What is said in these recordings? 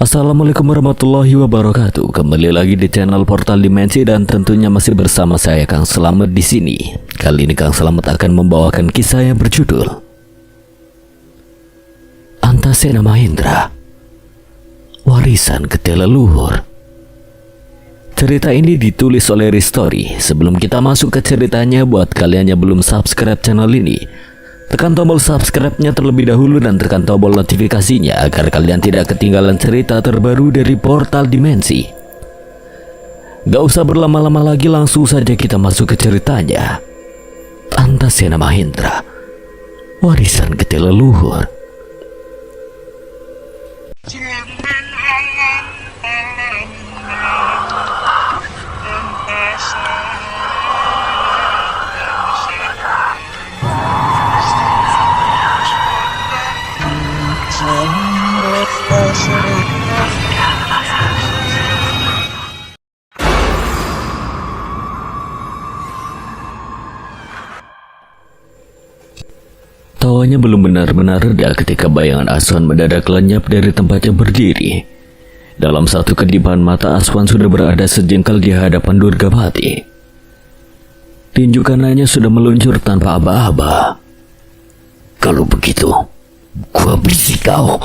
Assalamualaikum warahmatullahi wabarakatuh. Kembali lagi di channel Portal Dimensi dan tentunya masih bersama saya Kang Slamet di sini. Kali ini Kang Slamet akan membawakan kisah yang berjudul Antasena Mahendra, Warisan Keteleluhur. Cerita ini ditulis oleh Ristori. Sebelum kita masuk ke ceritanya, buat kalian yang belum subscribe channel ini, tekan tombol subscribe-nya terlebih dahulu dan tekan tombol notifikasinya agar kalian tidak ketinggalan cerita terbaru dari Portal Dimensi. Gak usah berlama-lama lagi, langsung saja kita masuk ke ceritanya. Antasena Mahendra, Warisan Keteleluhur. Tawanya belum benar-benar reda ketika bayangan Aswan mendadak lenyap dari tempatnya berdiri. Dalam satu kedipan mata, Aswan sudah berada sejengkal di hadapan Durgapati. Tinju kanannya sudah meluncur tanpa aba-aba. "Kalau begitu, gua berisi kau."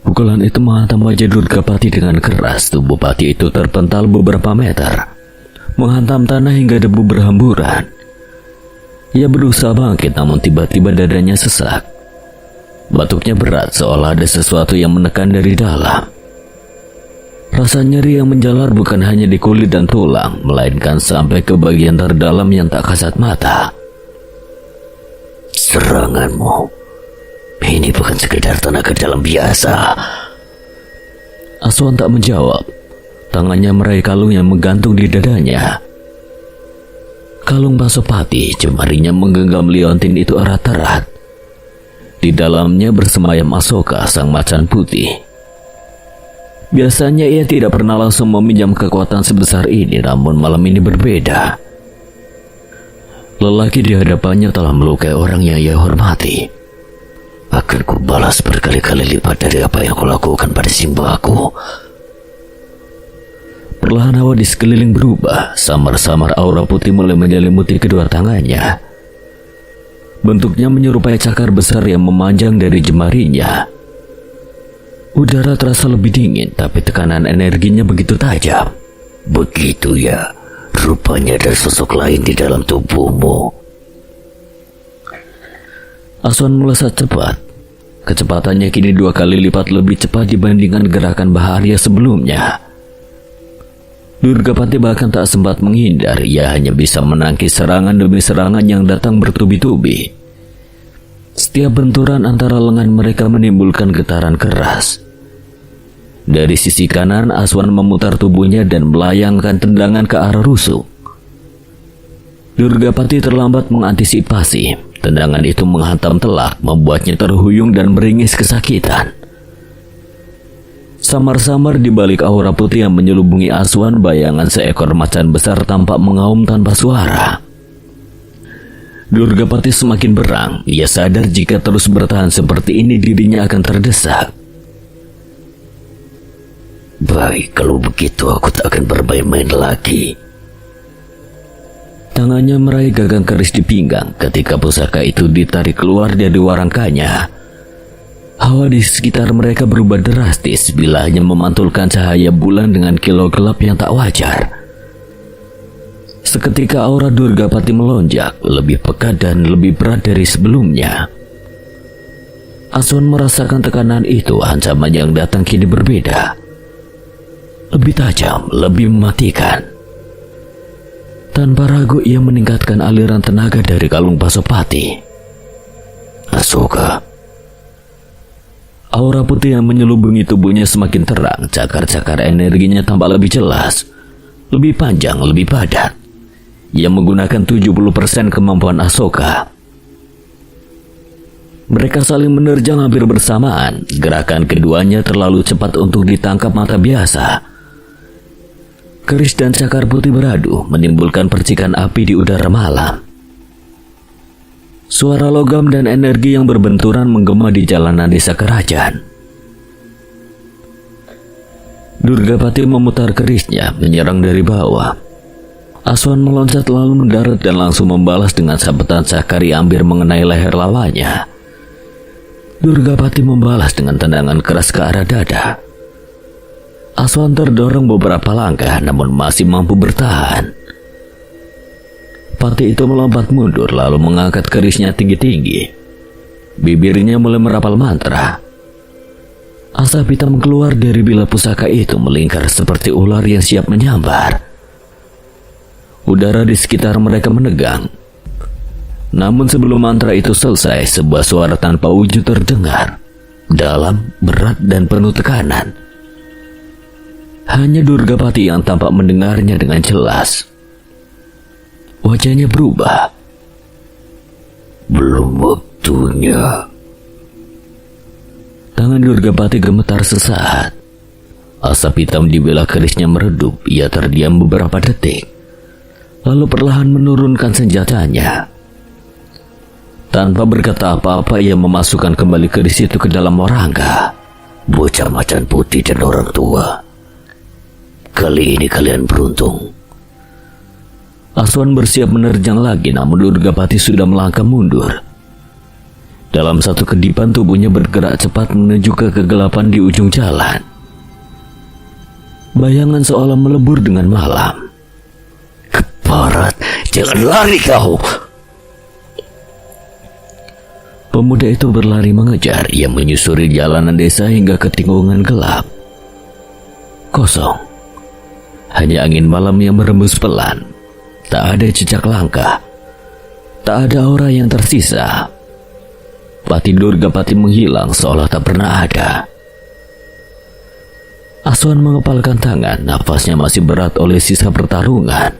Pukulan itu menghantam wajah Durgapati dengan keras. Tubuh Pati itu terpental beberapa meter, menghantam tanah hingga debu berhamburan. Ia berusaha bangkit, namun tiba-tiba dadanya sesak. Batuknya berat, seolah ada sesuatu yang menekan dari dalam. Rasa nyeri yang menjalar bukan hanya di kulit dan tulang, melainkan sampai ke bagian terdalam yang tak kasat mata. "Seranganmu ini bukan sekedar tenaga dalam biasa." Aswan tak menjawab. Tangannya meraih kalung yang menggantung di dadanya. Kalung Pasopati, jemarinya menggenggam liontin itu erat-erat. Di dalamnya bersemayam Asoka, sang macan putih. Biasanya ia tidak pernah langsung meminjam kekuatan sebesar ini, namun malam ini berbeda. Lelaki di hadapannya telah melukai orang yang ia hormati. "Akan kubalas berkali-kali lipat dari apa yang kulakukan pada Simbaku." Perlahan hawa di sekeliling berubah. Samar-samar aura putih mulai menyelimuti kedua tangannya. Bentuknya menyerupai cakar besar yang memanjang dari jemarinya. Udara terasa lebih dingin, tapi tekanan energinya begitu tajam. "Begitu ya, rupanya ada sosok lain di dalam tubuhmu." Aswan melesat cepat. Kecepatannya kini 2 kali lipat lebih cepat dibandingkan gerakan Baharia sebelumnya. Durgapati bahkan tak sempat menghindar. Ia hanya bisa menangkis serangan demi serangan yang datang bertubi-tubi. Setiap benturan antara lengan mereka menimbulkan getaran keras. Dari sisi kanan, Aswan memutar tubuhnya dan melayangkan tendangan ke arah rusuk. Durgapati terlambat mengantisipasi. Tendangan itu menghantam telak, membuatnya terhuyung dan meringis kesakitan. Samar-samar di balik aura putih yang menyelubungi Aswan, bayangan seekor macan besar tampak mengaum tanpa suara. Durgapati semakin berang. Ia sadar jika terus bertahan seperti ini dirinya akan terdesak. "Baik, kalau begitu aku tak akan bermain-main lagi." Tangannya meraih gagang keris di pinggang ketika pusaka itu ditarik keluar dari warangkanya. Hawa di sekitar mereka berubah drastis bila hanya memantulkan cahaya bulan dengan kilau gelap yang tak wajar. Seketika aura Durgapati melonjak, lebih pekat dan lebih berat dari sebelumnya. Aswan merasakan tekanan itu. Ancaman yang datang kini berbeda. Lebih tajam, lebih mematikan. Tanpa ragu ia meningkatkan aliran tenaga dari kalung Pasopati. "Asoka." Aura putih yang menyelubungi tubuhnya semakin terang. Cakar-cakar energinya tampak lebih jelas, lebih panjang, lebih padat. Ia menggunakan 70% kemampuan Asoka. Mereka saling menerjang hampir bersamaan. Gerakan keduanya terlalu cepat untuk ditangkap mata biasa. Keris dan cakar putih beradu, menimbulkan percikan api di udara malam. Suara logam dan energi yang berbenturan menggema di jalanan desa kerajaan. Durgapati memutar kerisnya menyerang dari bawah. Aswan meloncat lalu mendarat dan langsung membalas dengan sabetan Sakari Ambir mengenai leher lawannya. Durgapati membalas dengan tendangan keras ke arah dada. Aswan terdorong beberapa langkah namun masih mampu bertahan. Pati itu melompat mundur lalu mengangkat kerisnya tinggi-tinggi. Bibirnya mulai merapal mantra. Asap hitam keluar dari bila pusaka itu melingkar seperti ular yang siap menyambar. Udara di sekitar mereka menegang. Namun sebelum mantra itu selesai, sebuah suara tanpa wujud terdengar, dalam, berat, dan penuh tekanan. Hanya Durgapati yang tampak mendengarnya dengan jelas. Wajahnya berubah. Belum waktunya. Tangan Durgapati gemetar sesaat. Asap hitam di belah kerisnya meredup. Ia terdiam beberapa detik, lalu perlahan menurunkan senjatanya. Tanpa berkata apa-apa, ia memasukkan kembali keris itu ke dalam orangga. Bocah macan putih dan orang tua, kali ini kalian beruntung. Aswan bersiap menerjang lagi, namun Durgapati sudah melangkah mundur. Dalam satu kedipan tubuhnya bergerak cepat menuju ke kegelapan di ujung jalan. Bayangan seolah melebur dengan malam. Keparat, jangan lari kau! Pemuda itu berlari mengejar. Ia menyusuri jalanan desa hingga ke tikungan gelap. Kosong. Hanya angin malam yang berembus pelan. Tak ada jejak langkah. Tak ada aura yang tersisa. Pati Durgapati menghilang seolah tak pernah ada. Aswan mengepalkan tangan. Nafasnya masih berat oleh sisa pertarungan.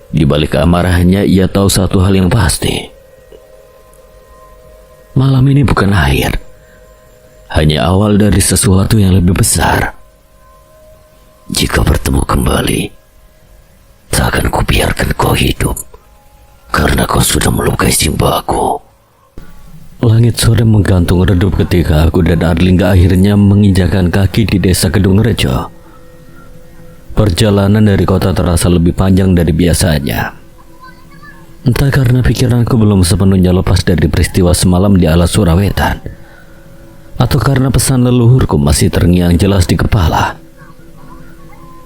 Di balik keamarahnya, ia tahu satu hal yang pasti. Malam ini bukan akhir. Hanya awal dari sesuatu yang lebih besar. Jika bertemu kembali, tak akan kubiarkan kau hidup, karena kau sudah melukai Simbaku. Langit sore menggantung redup ketika aku dan Arlingga akhirnya menginjakan kaki di desa Kedung Rejo. Perjalanan dari kota terasa lebih panjang dari biasanya. Entah karena pikiranku belum sepenuhnya lepas dari peristiwa semalam di Alas Surawetan, atau karena pesan leluhurku masih terngiang jelas di kepala.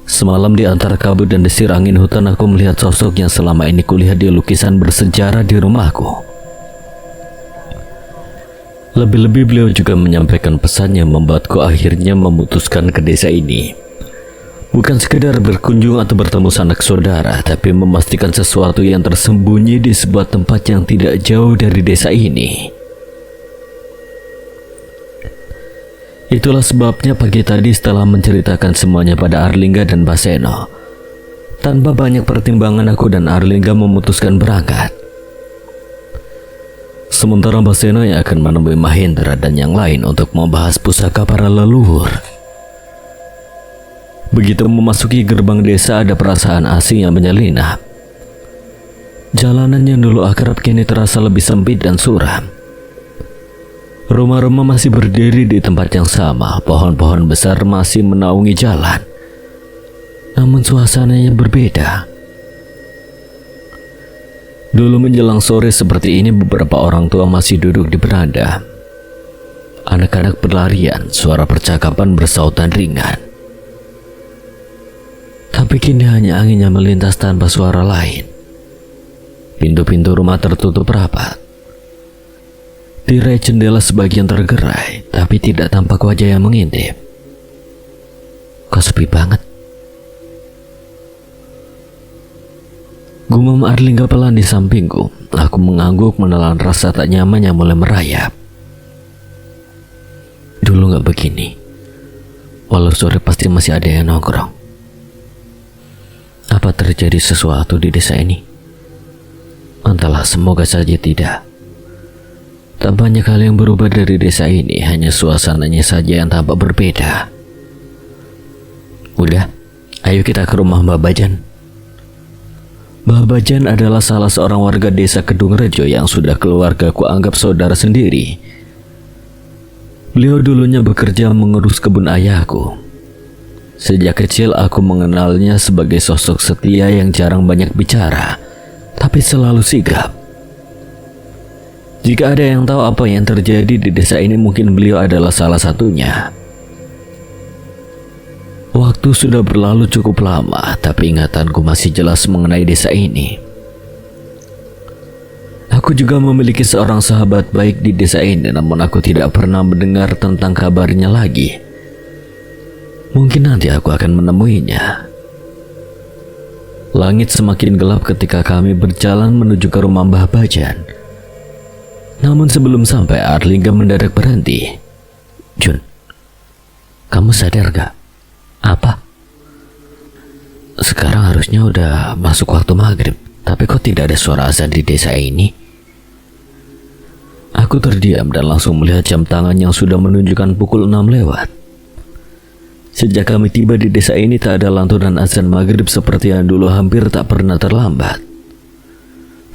Semalam di antara kabut dan desir angin hutan, aku melihat sosok yang selama ini kulihat di lukisan bersejarah di rumahku. Lebih-lebih beliau juga menyampaikan pesan yang membuatku akhirnya memutuskan ke desa ini. Bukan sekedar berkunjung atau bertemu sanak saudara, tapi memastikan sesuatu yang tersembunyi di sebuah tempat yang tidak jauh dari desa ini. Itulah sebabnya pagi tadi setelah menceritakan semuanya pada Arlingga dan Baseno, tanpa banyak pertimbangan aku dan Arlingga memutuskan berangkat. Sementara Baseno yang akan menemui Mahendra dan yang lain untuk membahas pusaka para leluhur. Begitu memasuki gerbang desa, ada perasaan asing yang menyelinap. Jalanan yang dulu akrab kini terasa lebih sempit dan suram. Rumah-rumah masih berdiri di tempat yang sama, pohon-pohon besar masih menaungi jalan. Namun suasananya berbeda. Dulu menjelang sore seperti ini, beberapa orang tua masih duduk di beranda. Anak-anak berlarian, suara percakapan bersautan ringan. Tapi kini hanya angin yang melintas tanpa suara lain. Pintu-pintu rumah tertutup rapat. Tirai jendela sebagian tergerai, tapi tidak tampak wajah yang mengintip. Kok sepi banget? Gumam Arlingga pelan di sampingku. Aku mengangguk menelan rasa tak nyaman yang mulai merayap. Dulu gak begini. Walau sore pasti masih ada yang nongkrong. Apa terjadi sesuatu di desa ini? Entahlah, semoga saja tidak. Tak banyak hal yang berubah dari desa ini, hanya suasananya saja yang tampak berbeda. Udah, ayo kita ke rumah Mbah Bajan. Mbah Bajan adalah salah seorang warga desa Kedung Rejo yang sudah keluargaku anggap saudara sendiri. Beliau dulunya bekerja mengurus kebun ayahku. Sejak kecil aku mengenalnya sebagai sosok setia yang jarang banyak bicara, tapi selalu sigap. Jika ada yang tahu apa yang terjadi di desa ini, mungkin beliau adalah salah satunya. Waktu sudah berlalu cukup lama, tapi ingatanku masih jelas mengenai desa ini. Aku juga memiliki seorang sahabat baik di desa ini, namun aku tidak pernah mendengar tentang kabarnya lagi. Mungkin nanti aku akan menemuinya. Langit semakin gelap ketika kami berjalan menuju ke rumah Mbah Bajan. Namun sebelum sampai, Arlingga mendadak berhenti. "Jun, kamu sadar gak? Apa? Sekarang harusnya udah masuk waktu maghrib, tapi kok tidak ada suara azan di desa ini?" Aku terdiam dan langsung melihat jam tangan yang sudah menunjukkan pukul 6 lewat. Sejak kami tiba di desa ini, tak ada lantunan azan maghrib seperti yang dulu hampir tak pernah terlambat.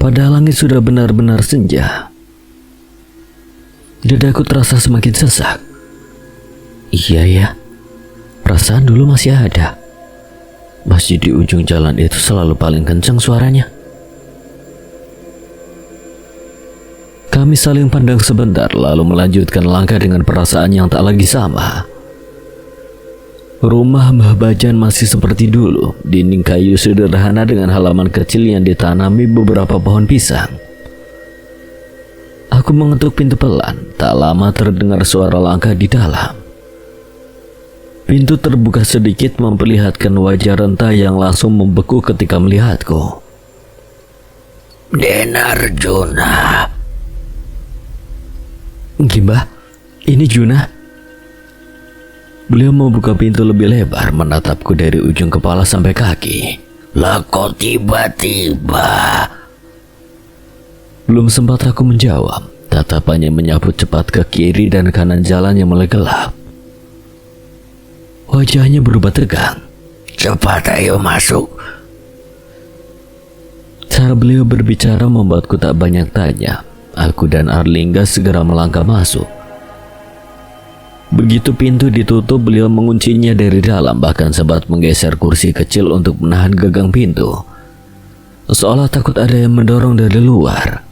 Padahal langit sudah benar-benar senja. Dadaku terasa semakin sesak. Iya ya, perasaan dulu masih ada. Masjid di ujung jalan itu selalu paling kencang suaranya. Kami saling pandang sebentar, lalu melanjutkan langkah dengan perasaan yang tak lagi sama. Rumah Mbah Bajan masih seperti dulu, dinding kayu sederhana dengan halaman kecil yang ditanami beberapa pohon pisang. Aku mengetuk pintu pelan, tak lama terdengar suara langkah di dalam. Pintu terbuka sedikit memperlihatkan wajah renta yang langsung membeku ketika melihatku. "Den Arjuna." "Gimba, ini Juna." Beliau membuka pintu lebih lebar, menatapku dari ujung kepala sampai kaki. "Lah kok tiba-tiba?" Belum sempat aku menjawab, tatapannya menyapu cepat ke kiri dan kanan jalan yang mulai gelap. Wajahnya berubah tegang. "Cepat ayo masuk." Cara beliau berbicara membuatku tak banyak tanya. Aku dan Arlingga segera melangkah masuk. Begitu pintu ditutup, beliau menguncinya dari dalam, bahkan sempat menggeser kursi kecil untuk menahan gagang pintu, seolah takut ada yang mendorong dari luar.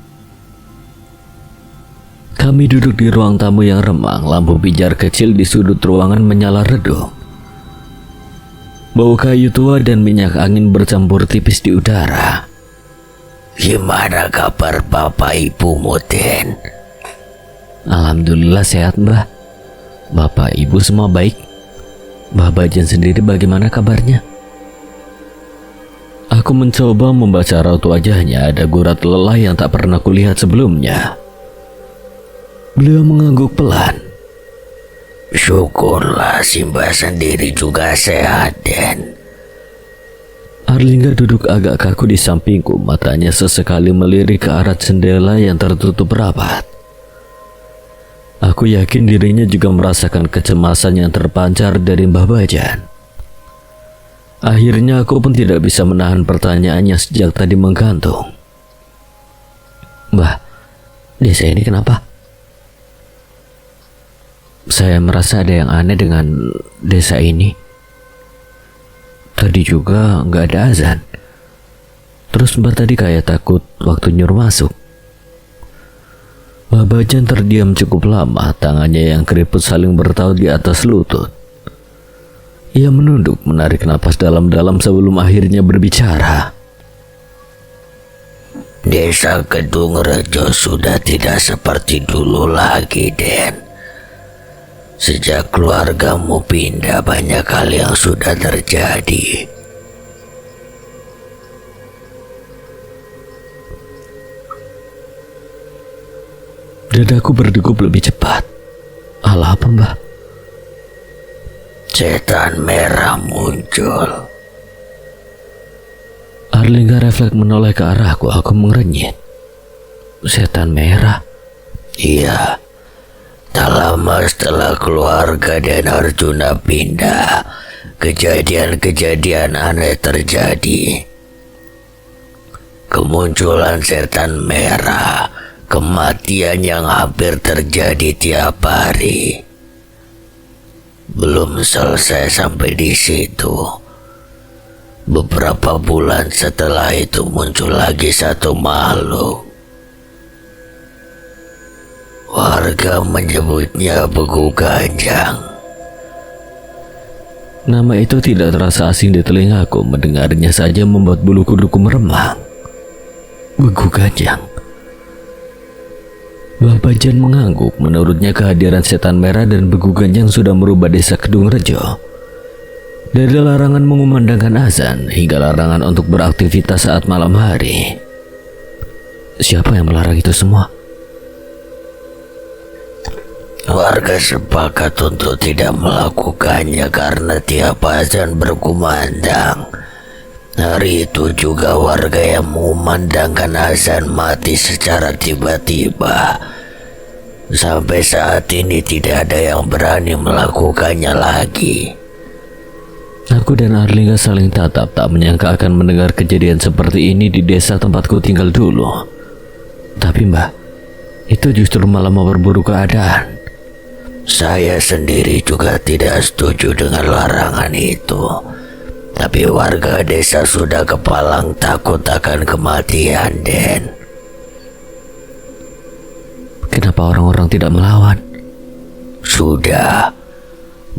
Kami duduk di ruang tamu yang remang, lampu pijar kecil di sudut ruangan menyala redup. Bau kayu tua dan minyak angin bercampur tipis di udara. "Gimana kabar bapak ibumu, Den?" "Alhamdulillah sehat, Mbah. Bapak ibu semua baik. Mbah Bajan sendiri bagaimana kabarnya?" Aku mencoba membaca raut wajahnya, ada gurat lelah yang tak pernah kulihat sebelumnya. Beliau mengangguk pelan. "Syukurlah Simba sendiri juga sehat, Den." Arlingga duduk agak kaku di sampingku, matanya sesekali melirik ke arah jendela yang tertutup rapat. Aku yakin dirinya juga merasakan kecemasan yang terpancar dari Mbah Bajan. Akhirnya aku pun tidak bisa menahan pertanyaannya sejak tadi menggantung. "Mbah, desa ini kenapa?" "Saya merasa ada yang aneh dengan desa ini. Tadi juga nggak ada azan. Terus Mbah tadi kayak takut waktu nyuruh masuk." Mbah Bajan terdiam cukup lama, tangannya yang keriput saling bertaut di atas lutut. Ia menunduk, menarik napas dalam-dalam sebelum akhirnya berbicara. "Desa Kedung Rejo sudah tidak seperti dulu lagi, Den. Sejak keluargamu pindah, banyak hal yang sudah terjadi." Dadaku berdegup lebih cepat. "Hal apa, Mbah?" "Setan merah muncul." Arlingga refleks menoleh ke arahku. Aku mengerenyit. "Setan merah?" "Iya. Tak lama setelah keluarga dan Arjuna pindah, kejadian-kejadian aneh terjadi. Kemunculan setan merah, kematian yang hampir terjadi tiap hari." Belum selesai sampai di situ. Beberapa bulan setelah itu muncul lagi satu makhluk. Warga menyebutnya Begu Ganjang. Nama itu tidak terasa asing di telingaku, mendengarnya saja membuat bulu kuduku meremang. Begu Ganjang. Bapak Jan mengangguk. Menurutnya kehadiran setan merah dan Begu Ganjang sudah merubah desa Kedung Rejo. Dari larangan mengumandangkan azan hingga larangan untuk beraktivitas saat malam hari. Siapa yang melarang itu semua? Warga sepakat untuk tidak melakukannya karena tiap azan berkumandang. Hari itu juga warga yang mengumandangkan azan mati secara tiba-tiba. Sampai saat ini tidak ada yang berani melakukannya lagi. Aku dan Arlinga saling tatap, tak menyangka akan mendengar kejadian seperti ini di desa tempatku tinggal dulu. Tapi Mbah, itu justru malah memperburuk keadaan. Saya sendiri juga tidak setuju dengan larangan itu. Tapi warga desa sudah kepalang takut akan kematian, Den. Kenapa orang-orang tidak melawan? Sudah.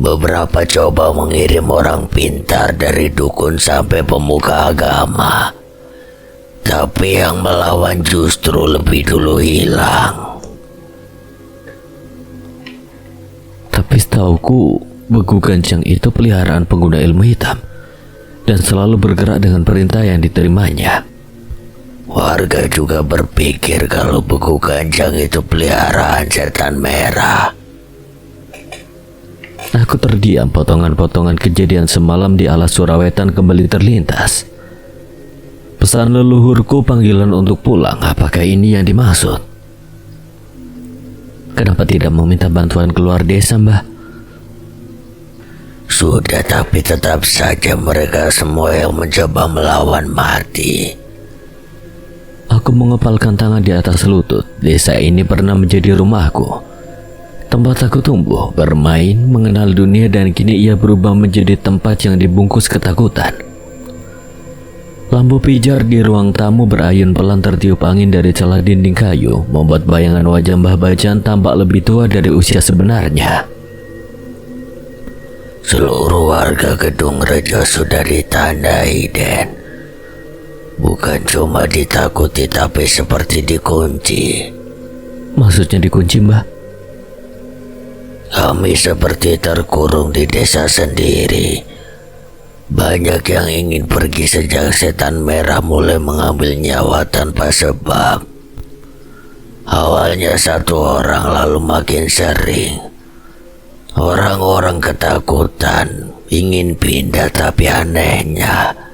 Beberapa coba mengirim orang pintar dari dukun sampai pemuka agama. Tapi yang melawan justru lebih dulu hilang. Tapi setauku, Begu Ganjang itu peliharaan pengguna ilmu hitam dan selalu bergerak dengan perintah yang diterimanya. Warga juga berpikir kalau Begu Ganjang itu peliharaan setan merah. Aku terdiam, potongan-potongan kejadian semalam di alas Surawetan kembali terlintas. Pesan leluhurku, panggilan untuk pulang, apakah ini yang dimaksud? Kenapa tidak meminta bantuan keluar desa, Mbah? Sudah, tapi tetap saja mereka semua yang mencoba melawan mati. Aku mengepalkan tangan di atas lutut. Desa ini pernah menjadi rumahku, tempat aku tumbuh, bermain, mengenal dunia, dan kini ia berubah menjadi tempat yang dibungkus ketakutan. Lampu pijar di ruang tamu berayun pelan tertiup angin dari celah dinding kayu, membuat bayangan wajah Mbah Bajan tampak lebih tua dari usia sebenarnya. Seluruh warga Kedung Rejo sudah ditandai, Den. Bukan cuma ditakuti, tapi seperti dikunci. Maksudnya dikunci, Mbah? Kami seperti terkurung di desa sendiri. Banyak yang ingin pergi sejak setan merah mulai mengambil nyawa tanpa sebab. Awalnya satu orang, lalu makin sering. Orang-orang ketakutan, ingin pindah, tapi anehnya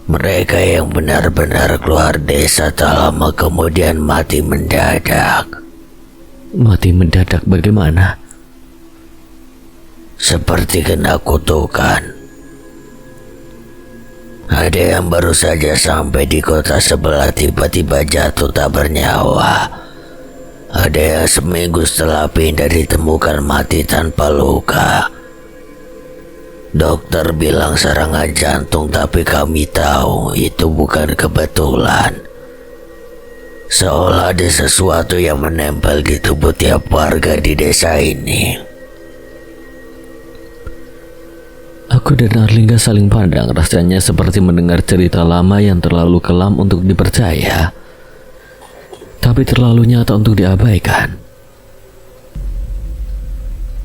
mereka yang benar-benar keluar desa tak lama kemudian mati mendadak. Mati mendadak bagaimana? Seperti kena kutukan. Ada yang baru saja sampai di kota sebelah tiba-tiba jatuh tak bernyawa. Ada yang seminggu setelah pindah ditemukan mati tanpa luka. Dokter bilang serangan jantung, tapi kami tahu itu bukan kebetulan. Seolah ada sesuatu yang menempel di tubuh tiap warga di desa ini. Aku dan Arlinga saling pandang, rasanya seperti mendengar cerita lama yang terlalu kelam untuk dipercaya, tapi terlalu nyata untuk diabaikan.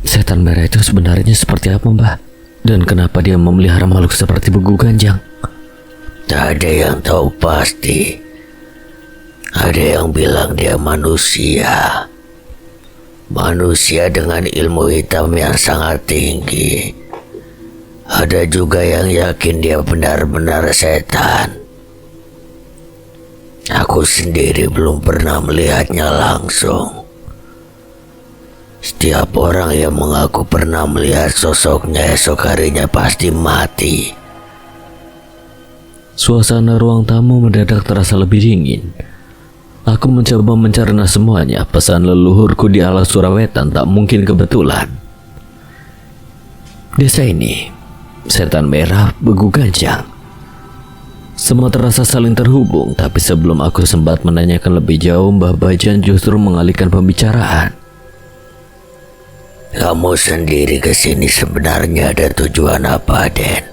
Setan merah itu sebenarnya seperti apa, Mbah? Dan kenapa dia memelihara makhluk seperti Begu Ganjang? Tak ada yang tahu pasti. Ada yang bilang dia manusia. Manusia dengan ilmu hitam yang sangat tinggi. Ada juga yang yakin dia benar-benar setan. Aku sendiri belum pernah melihatnya langsung. Setiap orang yang mengaku pernah melihat sosoknya esok harinya pasti mati. Suasana ruang tamu mendadak terasa lebih dingin. Aku mencoba mencerna semuanya. Pesan leluhurku di alas Surawetan tak mungkin kebetulan. Desa ini, Setan Merah Begu Gancang. Semua terasa saling terhubung, tapi sebelum aku sempat menanyakan lebih jauh, Mbah Bajan justru mengalihkan pembicaraan. Kamu sendiri kesini sebenarnya ada tujuan apa, Den?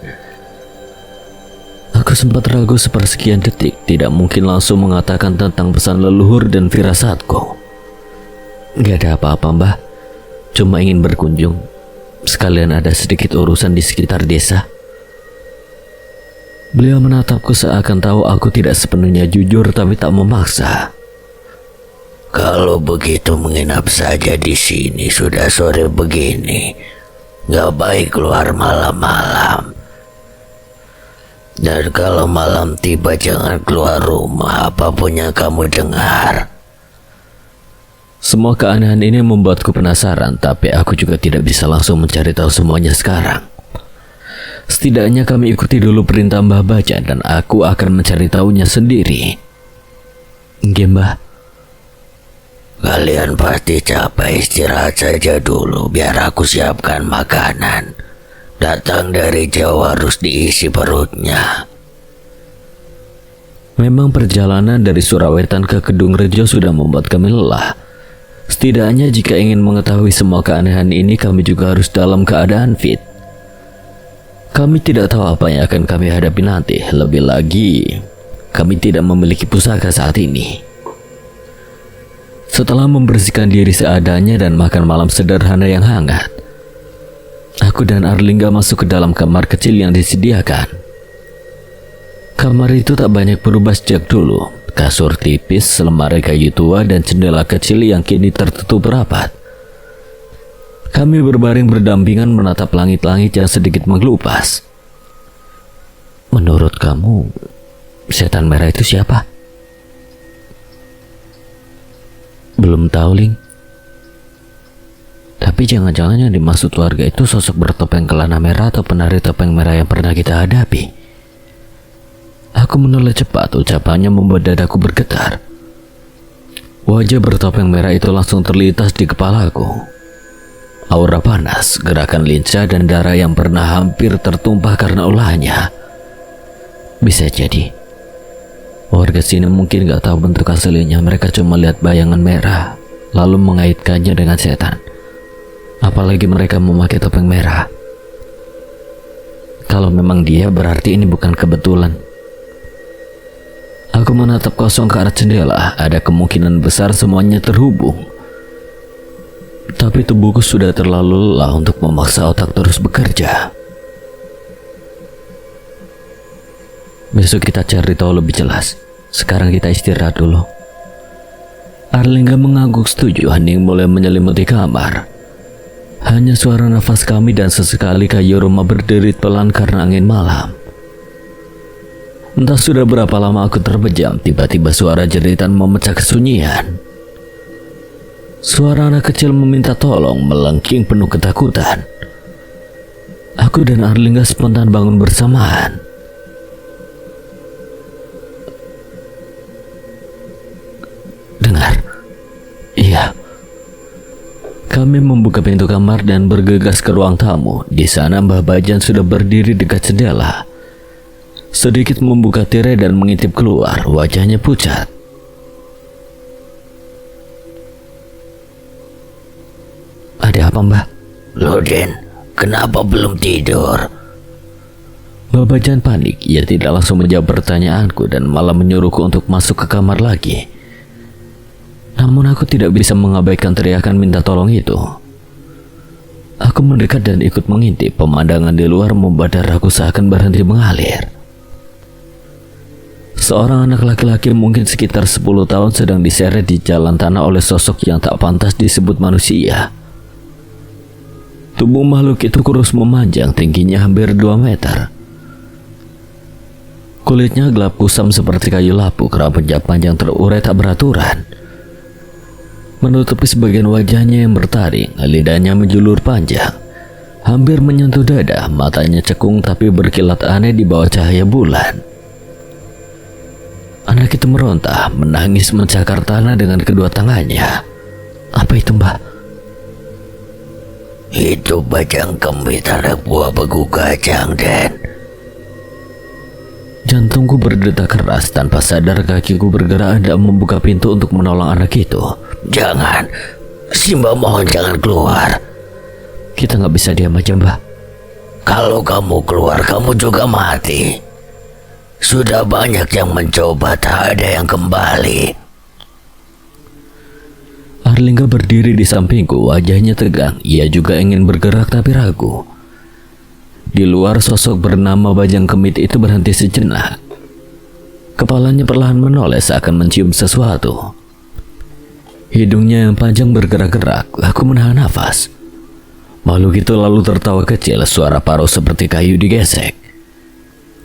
Aku sempat ragu sepersekian detik, tidak mungkin langsung mengatakan tentang pesan leluhur dan firasatku. Gak ada apa-apa, Mbah. Cuma ingin berkunjung. Sekalian ada sedikit urusan di sekitar desa. Beliau menatapku seakan tahu aku tidak sepenuhnya jujur tapi tak memaksa. Kalau begitu menginap saja di sini, sudah sore begini. Gak baik keluar malam-malam. Dan kalau malam tiba jangan keluar rumah apapun yang kamu dengar. Semua keanehan ini membuatku penasaran, tapi aku juga tidak bisa langsung mencari tahu semuanya sekarang. Setidaknya kami ikuti dulu perintah Mbah Bajan dan aku akan mencari tahunya sendiri. Nggih, Mbah. Kalian pasti capek, istirahat saja dulu biar aku siapkan makanan. Datang dari jauh harus diisi perutnya. Memang perjalanan dari Surawetan ke Kedung Rejo sudah membuat kami lelah. Setidaknya jika ingin mengetahui semua keanehan ini, kami juga harus dalam keadaan fit. Kami tidak tahu apa yang akan kami hadapi nanti. Lebih lagi, kami tidak memiliki pusaka saat ini. Setelah membersihkan diri seadanya dan makan malam sederhana yang hangat, aku dan Arlingga masuk ke dalam kamar kecil yang disediakan. Kamar itu tak banyak berubah sejak dulu. Kasur tipis, lemari kayu tua, dan jendela kecil yang kini tertutup rapat. Kami berbaring berdampingan menatap langit-langit yang sedikit menggelupas. Menurut kamu, Setan Merah itu siapa? Belum tahu, Ling. Tapi jangan-jangan yang dimaksud warga itu sosok bertopeng kelana merah atau penari topeng merah yang pernah kita hadapi. Aku menoleh cepat, ucapannya membuat dadaku bergetar. Wajah bertopeng merah itu langsung terlintas di kepalaku. Aura panas, gerakan lincah, dan darah yang pernah hampir tertumpah karena ulahnya. Bisa jadi warga sini mungkin gak tahu bentuk aslinya. Mereka cuma lihat bayangan merah lalu mengaitkannya dengan setan. Apalagi mereka memakai topeng merah. Kalau memang dia, berarti ini bukan kebetulan. Aku menatap kosong ke arah jendela. Ada kemungkinan besar semuanya terhubung. Tapi tubuhku sudah terlalu lelah untuk memaksa otak terus bekerja. Besok kita cari tahu lebih jelas. Sekarang kita istirahat dulu. Arlingga mengangguk setuju. Hening mulai menyelimuti kamar. Hanya suara nafas kami dan sesekali kayu rumah berderit pelan karena angin malam. Entah sudah berapa lama aku terbejam, tiba-tiba suara jeritan memecah kesunyian. Suara anak kecil meminta tolong melengking penuh ketakutan. Aku dan Arlingga spontan bangun bersamaan. Dengar? Iya. Kami membuka pintu kamar dan bergegas ke ruang tamu. Di sana Mbah Bajan sudah berdiri dekat jendela. Sedikit membuka tirai dan mengintip keluar. Wajahnya pucat. Ada apa, Mbah? Loh, Den, kenapa belum tidur? Mbah Bajan panik. Ia tidak langsung menjawab pertanyaanku dan malah menyuruhku untuk masuk ke kamar lagi. Namun aku tidak bisa mengabaikan teriakan minta tolong itu. Aku mendekat dan ikut mengintip. Pemandangan di luar membuat darahku seakan berhenti mengalir. Seorang anak laki-laki mungkin sekitar 10 tahun sedang diseret di jalan tanah oleh sosok yang tak pantas disebut manusia. Tubuh makhluk itu kurus memanjang, tingginya hampir 2 meter. Kulitnya gelap kusam seperti kayu lapuk, rambutnya panjang terurai tak beraturan, menutupi sebagian wajahnya yang bertaring. Lidahnya menjulur panjang, hampir menyentuh dada. Matanya cekung tapi berkilat aneh di bawah cahaya bulan. Anak itu meronta, menangis, mencakar tanah dengan kedua tangannya. Apa itu, Mbah? Itu Bajang Kemit, anak buah Begu Kacang, Den. Jantungku berdetak keras. Tanpa sadar kakiku bergerak hendak membuka pintu untuk menolong anak itu. Jangan, Simba mohon jangan keluar. Kita nggak bisa diam aja, Mbah. Kalau kamu keluar, kamu juga mati. Sudah banyak yang mencoba, tak ada yang kembali. Arlingga berdiri di sampingku, wajahnya tegang. Ia juga ingin bergerak tapi ragu. Di luar, sosok bernama Bajang Kemit itu berhenti sejenak. Kepalanya perlahan menoleh seakan mencium sesuatu. Hidungnya yang panjang bergerak-gerak. Aku menahan nafas. Makhluk itu lalu tertawa kecil, suara paruh seperti kayu digesek.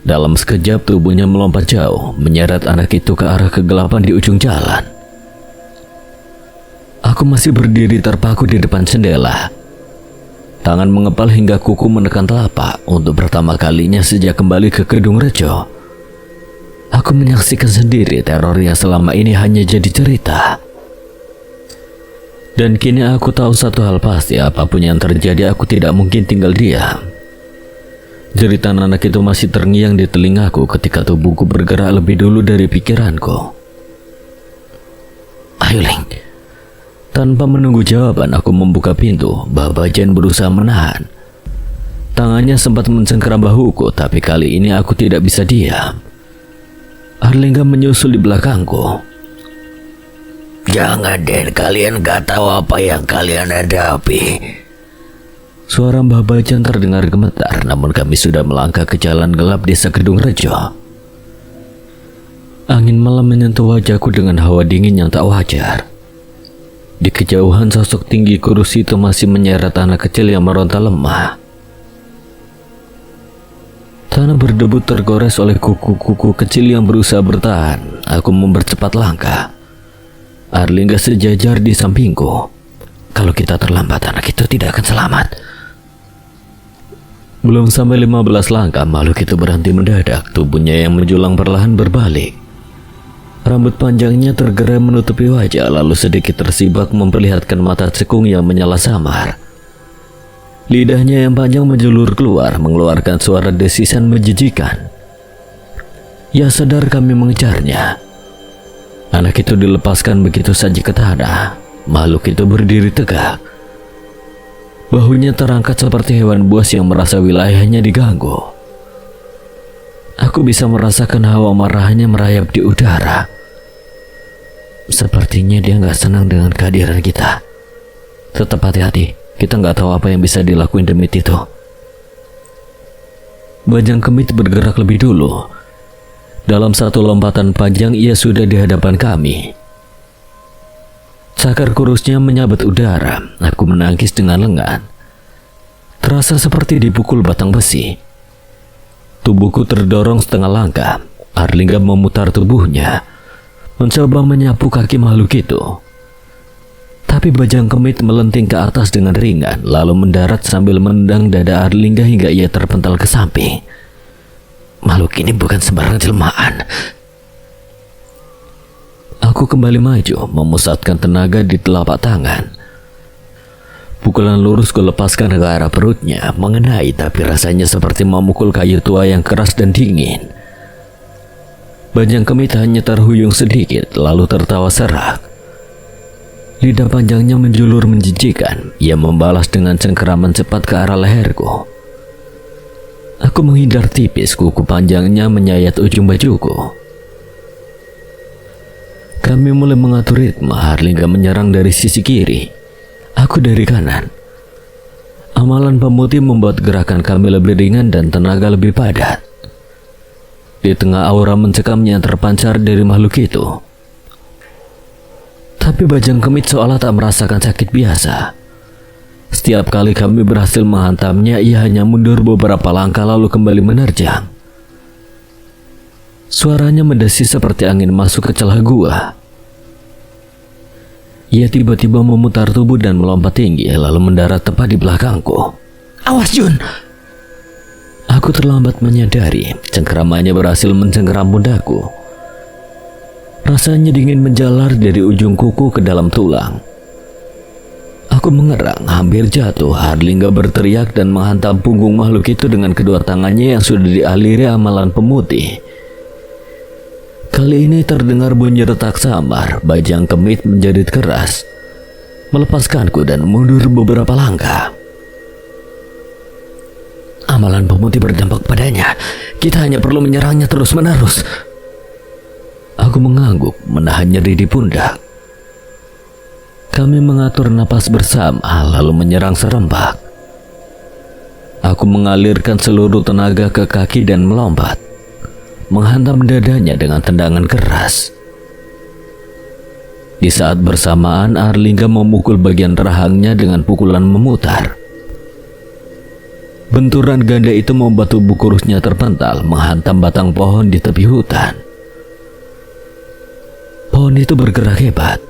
Dalam sekejap tubuhnya melompat jauh, menyeret anak itu ke arah kegelapan di ujung jalan. Aku masih berdiri terpaku di depan jendela. Tangan mengepal hingga kuku menekan telapak untuk pertama kalinya sejak kembali ke Kedung Rejo. Aku menyaksikan sendiri teror yang selama ini hanya jadi cerita. Dan kini aku tahu satu hal pasti, apapun yang terjadi aku tidak mungkin tinggal diam. Jeritan anak itu masih terngiang di telingaku ketika tubuhku bergerak lebih dulu dari pikiranku. Ayo, Ling. Tanpa menunggu jawaban, aku membuka pintu. Mbah Bajan berusaha menahan. Tangannya sempat mencengkeram bahuku, tapi kali ini aku tidak bisa diam. Arlingga menyusul di belakangku. Jangan, Den, kalian gak tahu apa yang kalian hadapi. Suara Mbah Bajan terdengar gemetar, namun kami sudah melangkah ke jalan gelap desa Kedung Rejo. Angin malam menyentuh wajahku dengan hawa dingin yang tak wajar. Di kejauhan, sosok tinggi kurus itu masih menyeret anak kecil yang meronta lemah. Tanah berdebu tergores oleh kuku-kuku kecil yang berusaha bertahan. Aku mempercepat langkah. Arlingga sejajar di sampingku. Kalau kita terlambat, anak itu tidak akan selamat. Belum sampai 15 langkah, makhluk itu berhenti mendadak. Tubuhnya yang menjulang perlahan berbalik. Rambut panjangnya tergerai menutupi wajah, lalu sedikit tersibak memperlihatkan mata cekung yang menyala samar. Lidahnya yang panjang menjulur keluar, mengeluarkan suara desisan menjijikan. Ya sadar kami mengejarnya. Anak itu dilepaskan begitu saja ke tanah. Makhluk itu berdiri tegak. Bahunya terangkat seperti hewan buas yang merasa wilayahnya diganggu. Aku bisa merasakan hawa marahnya merayap di udara. Sepertinya dia nggak senang dengan kehadiran kita. Tetap hati-hati, kita nggak tahu apa yang bisa dilakuin demi itu. Bajang Kemit bergerak lebih dulu. Dalam satu lompatan panjang ia sudah di hadapan kami. Cakar kurusnya menyabet udara. Aku menangkis dengan lengan. Terasa seperti dipukul batang besi. Tubuhku terdorong setengah langkah. Arlingga memutar tubuhnya, mencoba menyapu kaki makhluk itu. Tapi Bajang Kemit melenting ke atas dengan ringan, lalu mendarat sambil menendang dada Arlingga hingga ia terpental ke samping. Makhluk ini bukan sembarang jelmaan. Aku kembali maju, memusatkan tenaga di telapak tangan. Pukulan lurus kulepaskan ke arah perutnya, mengenai tapi rasanya seperti memukul kayu tua yang keras dan dingin. Bajang Kemit hanya terhuyung sedikit, lalu tertawa serak. Lidah panjangnya menjulur menjijikan. Ia membalas dengan cengkeraman cepat ke arah leherku. Aku menghindar tipis, kuku panjangnya menyayat ujung bajuku. Kami mulai mengatur ritme. Arlingga menyerang dari sisi kiri, aku dari kanan. Amalan pemutih membuat gerakan kami lebih ringan dan tenaga lebih padat. Di tengah aura mencekam yang terpancar dari makhluk itu. Tapi Bajang Kemit seolah tak merasakan sakit biasa. Setiap kali kami berhasil menghantamnya, ia hanya mundur beberapa langkah lalu kembali menerjang. Suaranya mendesis seperti angin masuk ke celah gua. Ia tiba-tiba memutar tubuh dan melompat tinggi, lalu mendarat tepat di belakangku. Awas, Jun! Aku terlambat menyadari, cengkeramannya berhasil mencengkeram pundakku. Rasanya dingin menjalar dari ujung kuku ke dalam tulang. Aku mengerang, hampir jatuh. Harlingga berteriak dan menghantam punggung makhluk itu dengan kedua tangannya yang sudah dialiri amalan pemutih. Kali ini terdengar bunyi retak samar. Bajang kemit menjerit keras, melepaskanku dan mundur beberapa langkah. Amalan pemutih berdampak padanya. Kita hanya perlu menyerangnya terus-menerus. Aku mengangguk, menahan nyeri di pundak. Kami mengatur napas bersama, lalu menyerang serempak. Aku mengalirkan seluruh tenaga ke kaki dan melompat, menghantam dadanya dengan tendangan keras. Di saat bersamaan, Arlingga memukul bagian rahangnya dengan pukulan memutar. Benturan ganda itu membuat tubuh kurusnya terpental, menghantam batang pohon di tepi hutan. Pohon itu bergerak hebat.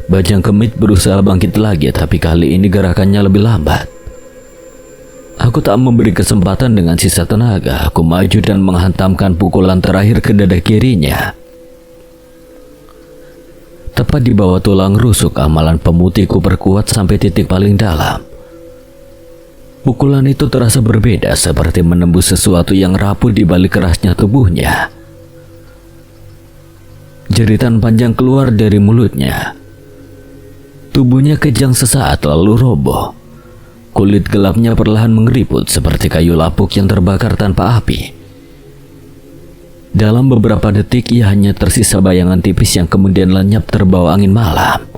Bajang kemit berusaha bangkit lagi, tapi kali ini gerakannya lebih lambat. Aku tak memberi kesempatan dengan sisa tenaga. Aku maju dan menghantamkan pukulan terakhir ke dada kirinya. Tepat di bawah tulang rusuk, amalan pemutihku perkuat sampai titik paling dalam. Pukulan itu terasa berbeda, seperti menembus sesuatu yang rapuh di balik kerasnya tubuhnya. Jeritan panjang keluar dari mulutnya. Tubuhnya kejang sesaat lalu roboh. Kulit gelapnya perlahan mengeriput seperti kayu lapuk yang terbakar tanpa api. Dalam beberapa detik ia hanya tersisa bayangan tipis yang kemudian lenyap terbawa angin malam.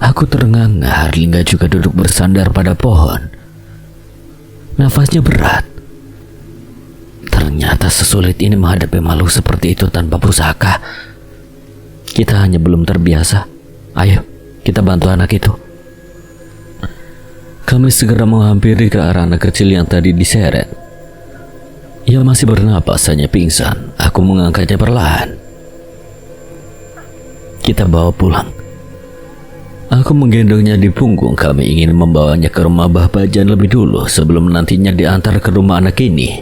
Aku terengah-engah. Harlingga juga duduk bersandar pada pohon. Nafasnya berat. Ternyata sesulit ini menghadapi makhluk seperti itu tanpa pusaka. Kita hanya belum terbiasa. Ayo, kita bantu anak itu. Kami segera menghampiri ke arah anak kecil yang tadi diseret. Ia masih bernapas, hanya pingsan. Aku mengangkatnya perlahan. Kita bawa pulang. Aku menggendongnya di punggung. Kami ingin membawanya ke rumah Mbah Bajan lebih dulu sebelum nantinya diantar ke rumah anak ini.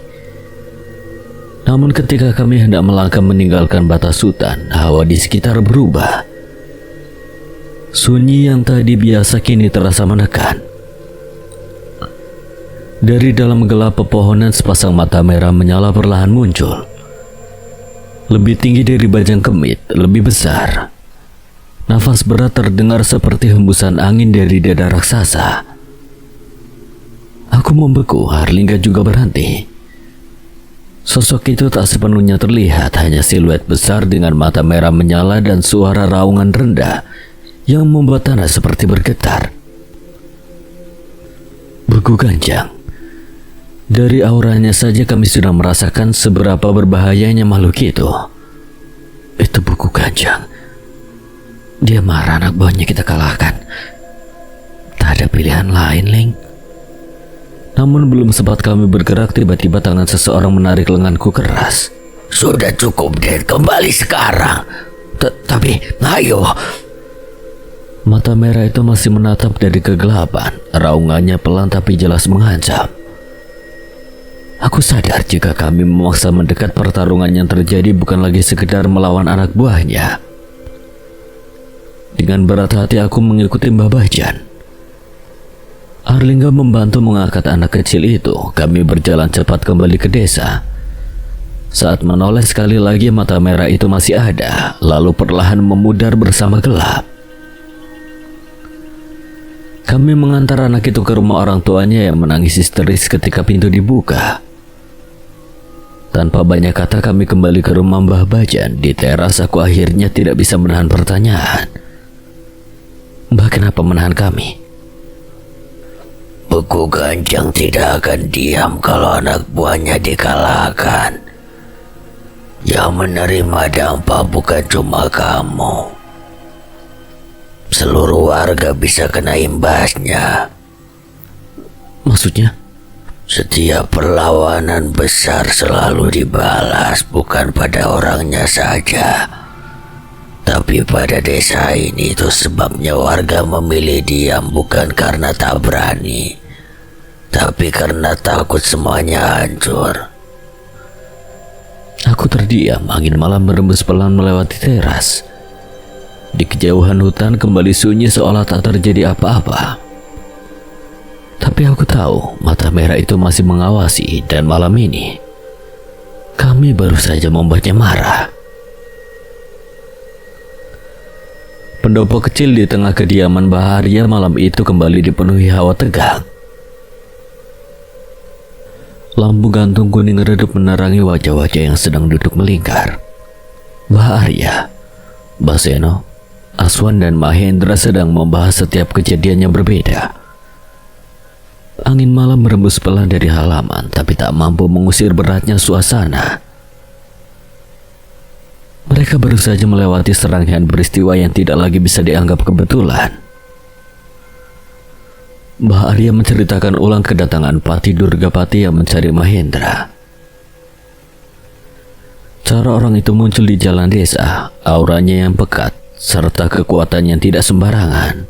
Namun ketika kami hendak melangkah meninggalkan batas hutan, hawa di sekitar berubah. Sunyi yang tadi biasa kini terasa menekan. Dari dalam gelap pepohonan sepasang mata merah menyala perlahan muncul. Lebih tinggi dari bajang kemit, lebih besar. Nafas berat terdengar seperti hembusan angin dari dada raksasa. Aku membeku, Harlingga juga berhenti. Sosok itu tak sepenuhnya terlihat, hanya siluet besar dengan mata merah menyala dan suara raungan rendah yang membuat tanah seperti bergetar. Beku ganjang. Dari auranya saja kami sudah merasakan seberapa berbahayanya makhluk itu. Itu beku ganjang. Dia marah anak buahnya kita kalahkan. Tak ada pilihan lain, Ling. Namun belum sempat kami bergerak, tiba-tiba tangan seseorang menarik lenganku keras. Sudah cukup, Den. Kembali sekarang. Tapi, ayo. Mata merah itu masih menatap dari kegelapan. Raungannya pelan tapi jelas mengancam. Aku sadar jika kami memaksa mendekat, pertarungan yang terjadi bukan lagi sekedar melawan anak buahnya. Dengan berat hati aku mengikuti Mbah Bajan. Arlingga membantu mengangkat anak kecil itu. Kami berjalan cepat kembali ke desa. Saat menoleh sekali lagi, mata merah itu masih ada, lalu perlahan memudar bersama gelap. Kami mengantar anak itu ke rumah orang tuanya yang menangis histeris ketika pintu dibuka. Tanpa banyak kata kami kembali ke rumah Mbah Bajan. Di teras aku akhirnya tidak bisa menahan pertanyaan. Mbah kenapa menahan kami? Beku ganjang tidak akan diam kalau anak buahnya dikalahkan. Yang menerima dampak bukan cuma kamu. Seluruh warga bisa kena imbasnya. Maksudnya? Setiap perlawanan besar selalu dibalas, bukan pada orangnya saja, tapi pada desa ini. Itu sebabnya warga memilih diam, bukan karena tak berani, tapi karena takut semuanya hancur. Aku terdiam. Angin malam berembus pelan melewati teras. Di kejauhan hutan kembali sunyi seolah tak terjadi apa-apa. Tapi aku tahu mata merah itu masih mengawasi, dan malam ini kami baru saja membuatnya marah. Pendopo kecil di tengah kediaman Baharia malam itu kembali dipenuhi hawa tegang. Lampu gantung kuning redup menerangi wajah-wajah yang sedang duduk melingkar. Baharia, Baseno, Aswan dan Mahendra sedang membahas setiap kejadian yang berbeda. Angin malam merembus pelan dari halaman, tapi tak mampu mengusir beratnya suasana. Mereka baru saja melewati serangkaian peristiwa yang tidak lagi bisa dianggap kebetulan. Mbah Arya menceritakan ulang kedatangan Pati Durgapati yang mencari Mahendra. Cara orang itu muncul di jalan desa, auranya yang pekat, serta kekuatan yang tidak sembarangan.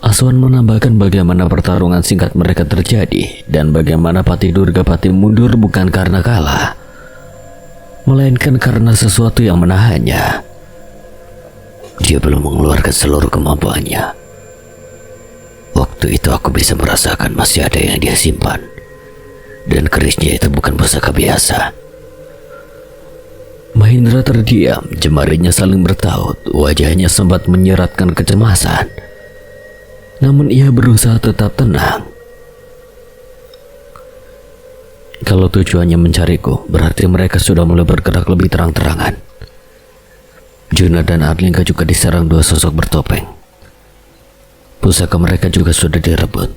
Aswan menambahkan bagaimana pertarungan singkat mereka terjadi dan bagaimana Pati Durgapati mundur bukan karena kalah, melainkan karena sesuatu yang menahannya. Dia belum mengeluarkan seluruh kemampuannya. Waktu itu aku bisa merasakan masih ada yang dia simpan, dan kerisnya itu bukan pusaka biasa. Mahendra terdiam, jemarinya saling bertaut, wajahnya sempat menyeratkan kecemasan. Namun ia berusaha tetap tenang. Kalau tujuannya mencariku, berarti mereka sudah mulai bergerak lebih terang-terangan. Juna dan Arlingga juga diserang dua sosok bertopeng. Pusaka mereka juga sudah direbut.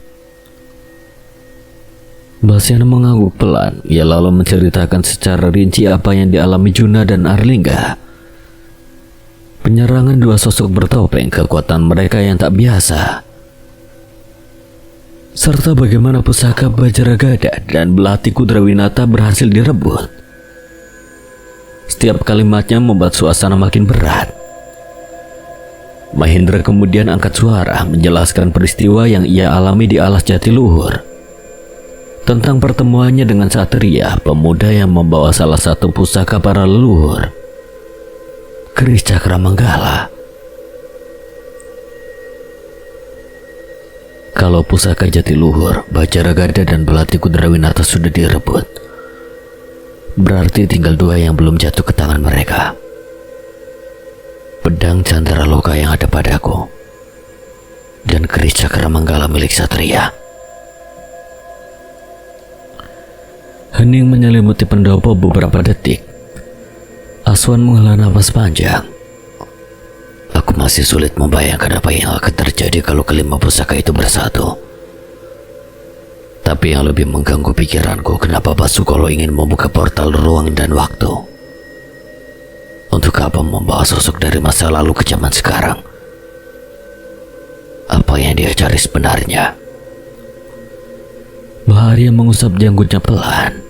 Basyana mengangguk pelan. Ia lalu menceritakan secara rinci apa yang dialami Juna dan Arlingga. Penyerangan dua sosok bertopeng, kekuatan mereka yang tak biasa, serta bagaimana pusaka Bajragada dan Belati Kudrawinata berhasil direbut. Setiap kalimatnya membuat suasana makin berat. Mahendra kemudian angkat suara menjelaskan peristiwa yang ia alami di alas Jatiluhur, tentang pertemuannya dengan Satria, pemuda yang membawa salah satu pusaka para leluhur, keris Cakramanggala. Kalau pusaka Jatiluhur, Bajragada dan Belati Kudrawinata sudah direbut, berarti tinggal dua yang belum jatuh ke tangan mereka. Pedang Candraloka yang ada padaku, dan keris Cakramanggala milik Satria. Hening menyelimuti pendopo beberapa detik. Aswan menghela nafas panjang. Aku masih sulit membayangkan apa yang akan terjadi kalau kelima pusaka itu bersatu. Tapi yang lebih mengganggu pikiranku, kenapa Basukolo ingin membuka portal ruang dan waktu? Untuk apa membawa sosok dari masa lalu ke zaman sekarang? Apa yang dia cari sebenarnya? Baharia mengusap janggutnya pelan.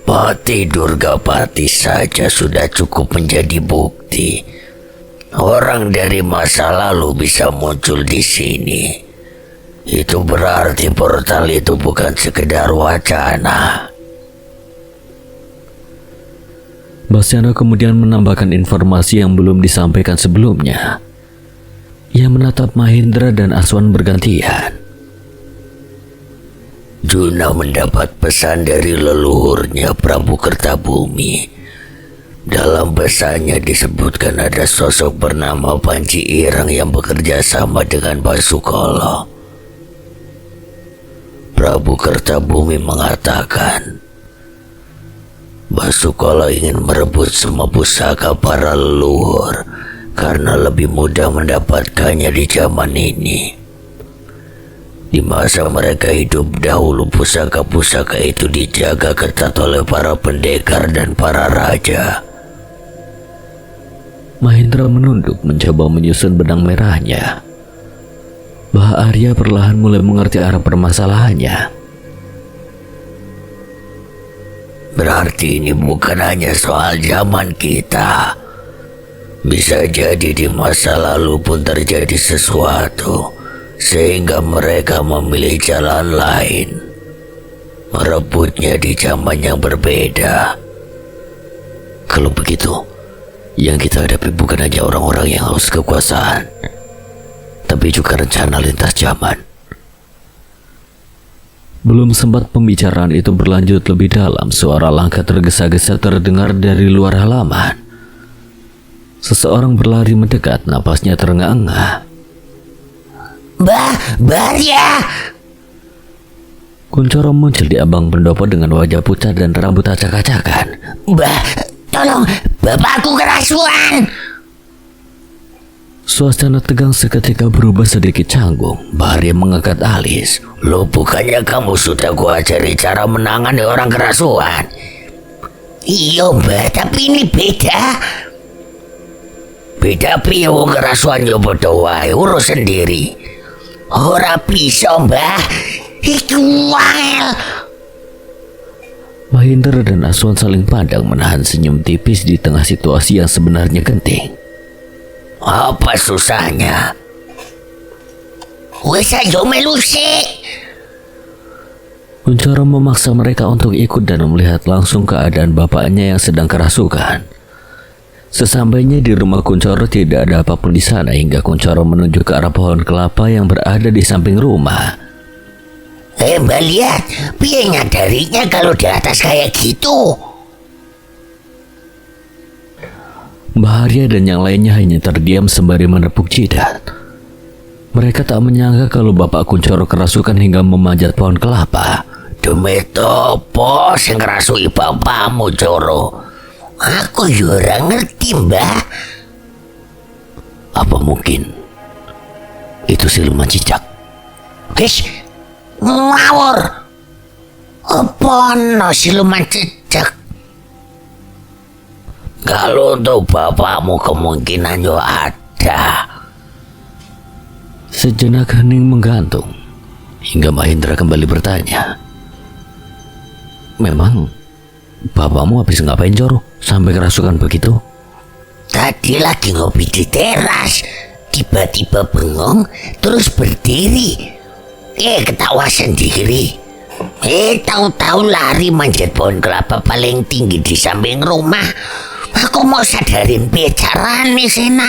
Pati Durgapati saja sudah cukup menjadi bukti orang dari masa lalu bisa muncul di sini. Itu berarti portal itu bukan sekedar wacana. Basyana kemudian menambahkan informasi yang belum disampaikan sebelumnya. Ia menatap Mahendra dan Aswan bergantian. Juna mendapat pesan dari leluhurnya Prabu Kertabumi. Dalam pesannya disebutkan ada sosok bernama Panji Ireng yang bekerja sama dengan Basukolo. Prabu Kertabumi mengatakan Basukolo ingin merebut semua pusaka para leluhur karena lebih mudah mendapatkannya di zaman ini. Di masa mereka hidup dahulu, pusaka-pusaka itu dijaga ketat oleh para pendekar dan para raja. Mahendra menunduk mencoba menyusun benang merahnya. Bah Arya perlahan mulai mengerti arah permasalahannya. Berarti ini bukan hanya soal zaman kita. Bisa jadi di masa lalu pun terjadi sesuatu, sehingga mereka memilih jalan lain, merebutnya di zaman yang berbeda. Kalau begitu, Yang kita hadapi bukan hanya orang-orang yang haus kekuasaan, tapi juga rencana lintas zaman. Belum sempat pembicaraan itu berlanjut lebih dalam, suara langkah tergesa-gesa terdengar dari luar halaman. Seseorang berlari mendekat, napasnya terengah-engah. Bahria! Kuncoro muncul di ambang pendopo dengan wajah pucat dan rambut acak-acakan. Tolong, bapakku kerasuan! Suasana tegang seketika berubah sedikit canggung. Bahria mengangkat alis. Lo bukannya kamu sudah gua ajari cara menangani orang kerasuan? Iya mbak, tapi ini beda. Beda piye wong kerasuan yo padha wae, urus sendiri. Ora bisa mbak, iku wael. Mahinder dan Aswan saling pandang menahan senyum tipis di tengah situasi yang sebenarnya genting. Apa susahnya? Wes ayo melu sik. Kuncoro memaksa mereka untuk ikut dan melihat langsung keadaan bapaknya yang sedang kerasukan. Sesampainya di rumah Kuncoro tidak ada apapun di sana hingga Kuncoro menuju ke arah pohon kelapa yang berada di samping rumah. Mbak lihat, piye nyadarinya kalau di atas kayak gitu? Mbah Arya dan yang lainnya hanya terdiam sembari menepuk jidat. Mereka tak menyangka kalau bapak Kuncoro kerasukan hingga memanjat pohon kelapa. Demi topo sing ngrasui bapakmu, Coro? Aku yo ora ngerti, Mbah. Apa mungkin itu siluman cicak? Wis ngawur. Apa no siluman cicak? Kalau untuk bapakmu kemungkinan yo ada. Sejenak hening menggantung hingga Mahendra kembali bertanya. Memang bapakmu habis ngapain, Coro, sampai kerasukan begitu? Tadi lagi ngopi di teras, tiba-tiba bengong terus berdiri. Ketawa sendiri. Tahu-tahu lari manjat pohon kelapa paling tinggi di samping rumah. Aku mau sadarin bicarane Sena.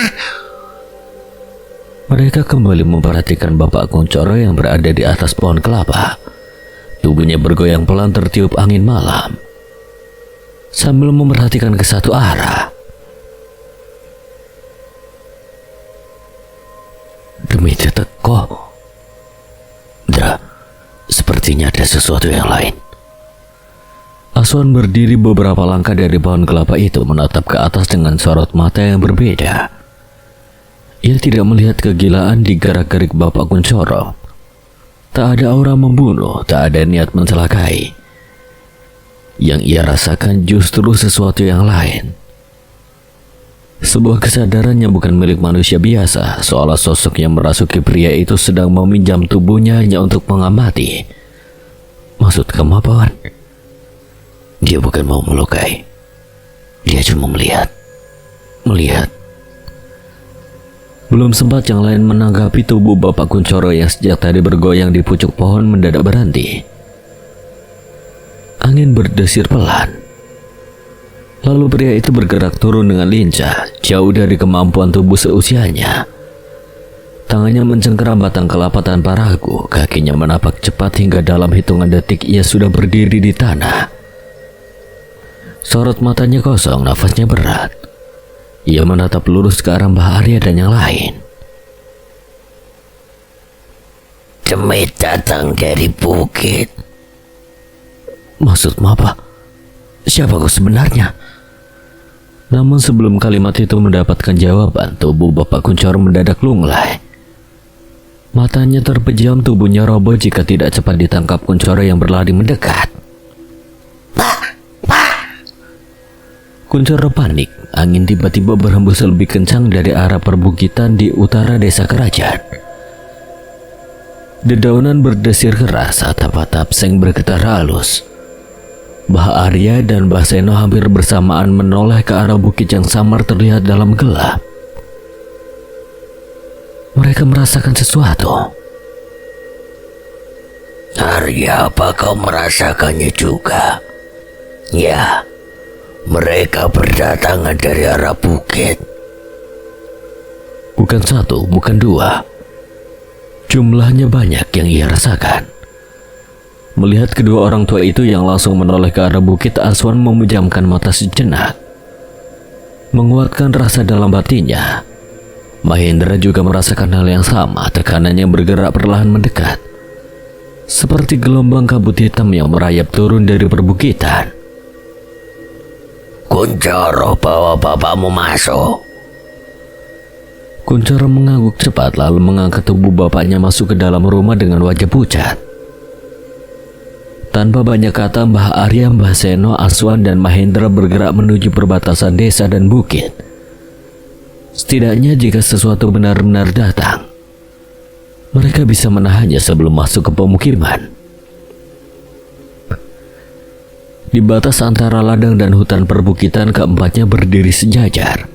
Mereka kembali memperhatikan bapak Kuncoro yang berada di atas pohon kelapa. Tubuhnya bergoyang pelan tertiup angin malam. Sambil memerhatikan ke satu arah. Demi Teko, Dra, sepertinya ada sesuatu yang lain. Aswan berdiri beberapa langkah dari pohon kelapa itu menatap ke atas dengan sorot mata yang berbeda. Ia tidak melihat kegilaan di gerak-gerik bapak Kuncoro. Tak ada aura membunuh, tak ada niat mencelakai. Yang ia rasakan justru sesuatu yang lain. Sebuah kesadaran yang bukan milik manusia biasa, seolah sosok yang merasuki pria itu sedang meminjam tubuhnya hanya untuk mengamati. Maksud kamu apa, Wan? Dia bukan mau melukai. Dia cuma melihat. Belum sempat yang lain menanggapi, tubuh bapak Kuncoro yang sejak tadi bergoyang di pucuk pohon mendadak berhenti. Angin berdesir pelan. Lalu pria itu bergerak turun dengan lincah, jauh dari kemampuan tubuh seusianya. Tangannya mencengkeram batang kelapa tanpa ragu, kakinya menapak cepat hingga dalam hitungan detik ia sudah berdiri di tanah. Sorot matanya kosong, nafasnya berat. Ia menatap lurus ke arah Mbah Arya dan yang lain. Demit datang dari bukit. Maksudmu apa? Siapa kau sebenarnya? Namun sebelum kalimat itu mendapatkan jawaban, tubuh bapak Kuncoro mendadak lunglai. Matanya terpejam, tubuhnya roboh jika tidak cepat ditangkap Kuncoro yang berlari mendekat. Pak! Kuncoro panik. Angin tiba-tiba berhembus lebih kencang dari arah perbukitan di utara desa kerajaan. Dedaunan berdesir keras, atap-atap seng bergetar halus. Mbah Arya dan Mbah Seno hampir bersamaan menoleh ke arah bukit yang samar terlihat dalam gelap. Mereka merasakan sesuatu. Arya, apa kau merasakannya juga? Ya, Mereka berdatangan dari arah bukit. Bukan satu, bukan dua. Jumlahnya banyak yang ia rasakan. Melihat kedua orang tua itu yang langsung menoleh ke arah bukit, Aswan memejamkan mata sejenak. Menguatkan rasa dalam batinnya, Mahendra juga merasakan hal yang sama. Tekanan yang bergerak perlahan mendekat, seperti gelombang kabut hitam yang merayap turun dari perbukitan. Kuncoro, bawa bapakmu masuk. Kuncoro mengangguk cepat lalu mengangkat tubuh bapaknya masuk ke dalam rumah dengan wajah pucat. Tanpa banyak kata, Mbah Arya, Mbah Seno, Aswan, dan Mahendra bergerak menuju perbatasan desa dan bukit. Setidaknya jika sesuatu benar-benar datang, mereka bisa menahannya sebelum masuk ke pemukiman. Di batas antara ladang dan hutan perbukitan, keempatnya berdiri sejajar.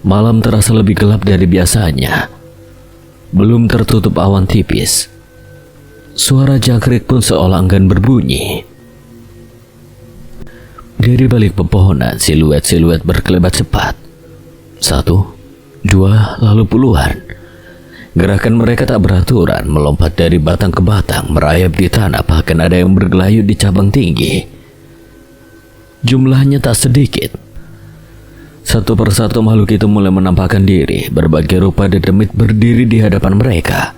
Malam terasa lebih gelap dari biasanya. Belum tertutup awan tipis, suara jangkrik pun seolah enggan berbunyi. Dari balik pepohonan, siluet-siluet berkelebat cepat. 1, 2, lalu puluhan. Gerakan mereka tak beraturan, melompat dari batang ke batang, merayap di tanah, bahkan ada yang bergelayut di cabang tinggi. Jumlahnya tak sedikit. Satu persatu makhluk itu mulai menampakkan diri, berbagai rupa dedemit berdiri di hadapan mereka.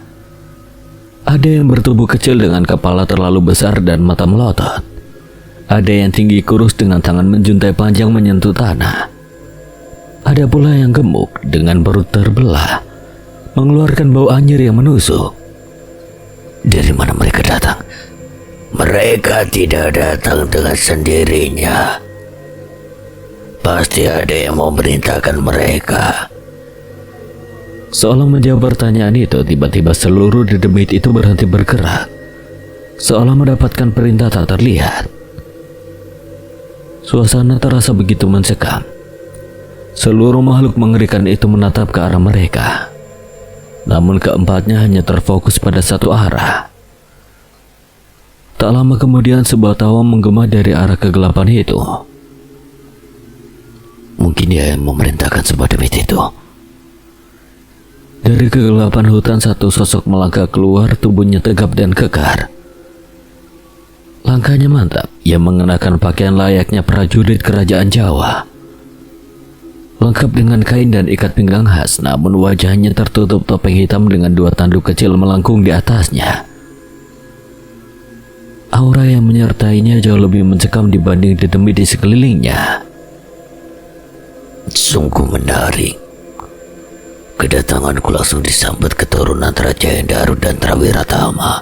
Ada yang bertubuh kecil dengan kepala terlalu besar dan mata melotot. Ada yang tinggi kurus dengan tangan menjuntai panjang menyentuh tanah. Ada pula yang gemuk dengan perut terbelah, mengeluarkan bau anyir yang menusuk. Dari mana mereka datang? Mereka tidak datang dengan sendirinya. Pasti ada yang memerintahkan mereka. Seolah menjawab pertanyaan itu, tiba-tiba seluruh dedemit itu berhenti bergerak, seolah mendapatkan perintah tak terlihat. Suasana terasa begitu mencekam. Seluruh makhluk mengerikan itu menatap ke arah mereka. Namun keempatnya hanya terfokus pada satu arah. Tak lama kemudian sebuah tawa menggema dari arah kegelapan itu. Mungkin dia yang memerintahkan sebuah demit itu. Dari kegelapan hutan, satu sosok melangkah keluar, tubuhnya tegap dan kekar. Langkahnya mantap, ia mengenakan pakaian layaknya prajurit kerajaan Jawa, lengkap dengan kain dan ikat pinggang khas, namun wajahnya tertutup topeng hitam dengan 2 tanduk kecil melengkung di atasnya. Aura yang menyertainya jauh lebih mencekam dibanding dedemit di sekelilingnya. Sungguh menarik. Kedatanganku langsung disambut keturunan Raja Endaru dan Trawiratama.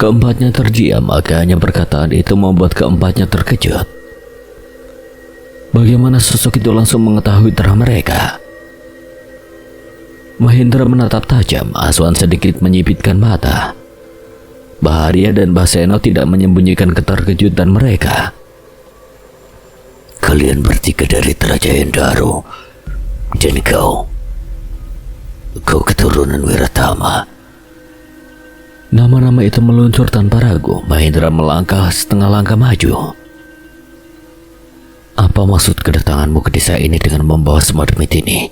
Keempatnya terdiam, agaknya perkataan itu membuat keempatnya terkejut. Bagaimana sosok itu langsung mengetahui terah mereka? Mahendra menatap tajam, Aswan sedikit menyipitkan mata. Mbah Arya dan Mbah Seno tidak menyembunyikan keterkejutan mereka. Kalian bertiga dari Raja Endaru, dan kau keturunan Wiratama. Nama-nama itu meluncur tanpa ragu. Mahendra melangkah setengah langkah maju. Apa maksud kedatanganmu ke desa ini dengan membawa semua demit ini?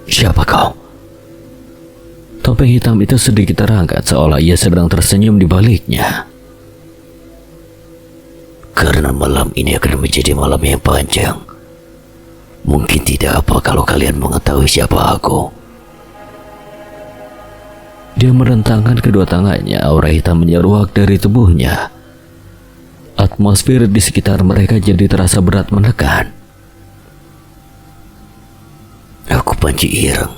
Siapa kau? Topeng hitam itu sedikit terangkat, seolah ia sedang tersenyum di baliknya. Karena malam ini akan menjadi malam yang panjang. Mungkin tidak apa kalau kalian mengetahui siapa aku. Dia merentangkan kedua tangannya, aura hitam menyeruak dari tubuhnya. Atmosfer di sekitar mereka jadi terasa berat menekan. Aku Panji Ireng.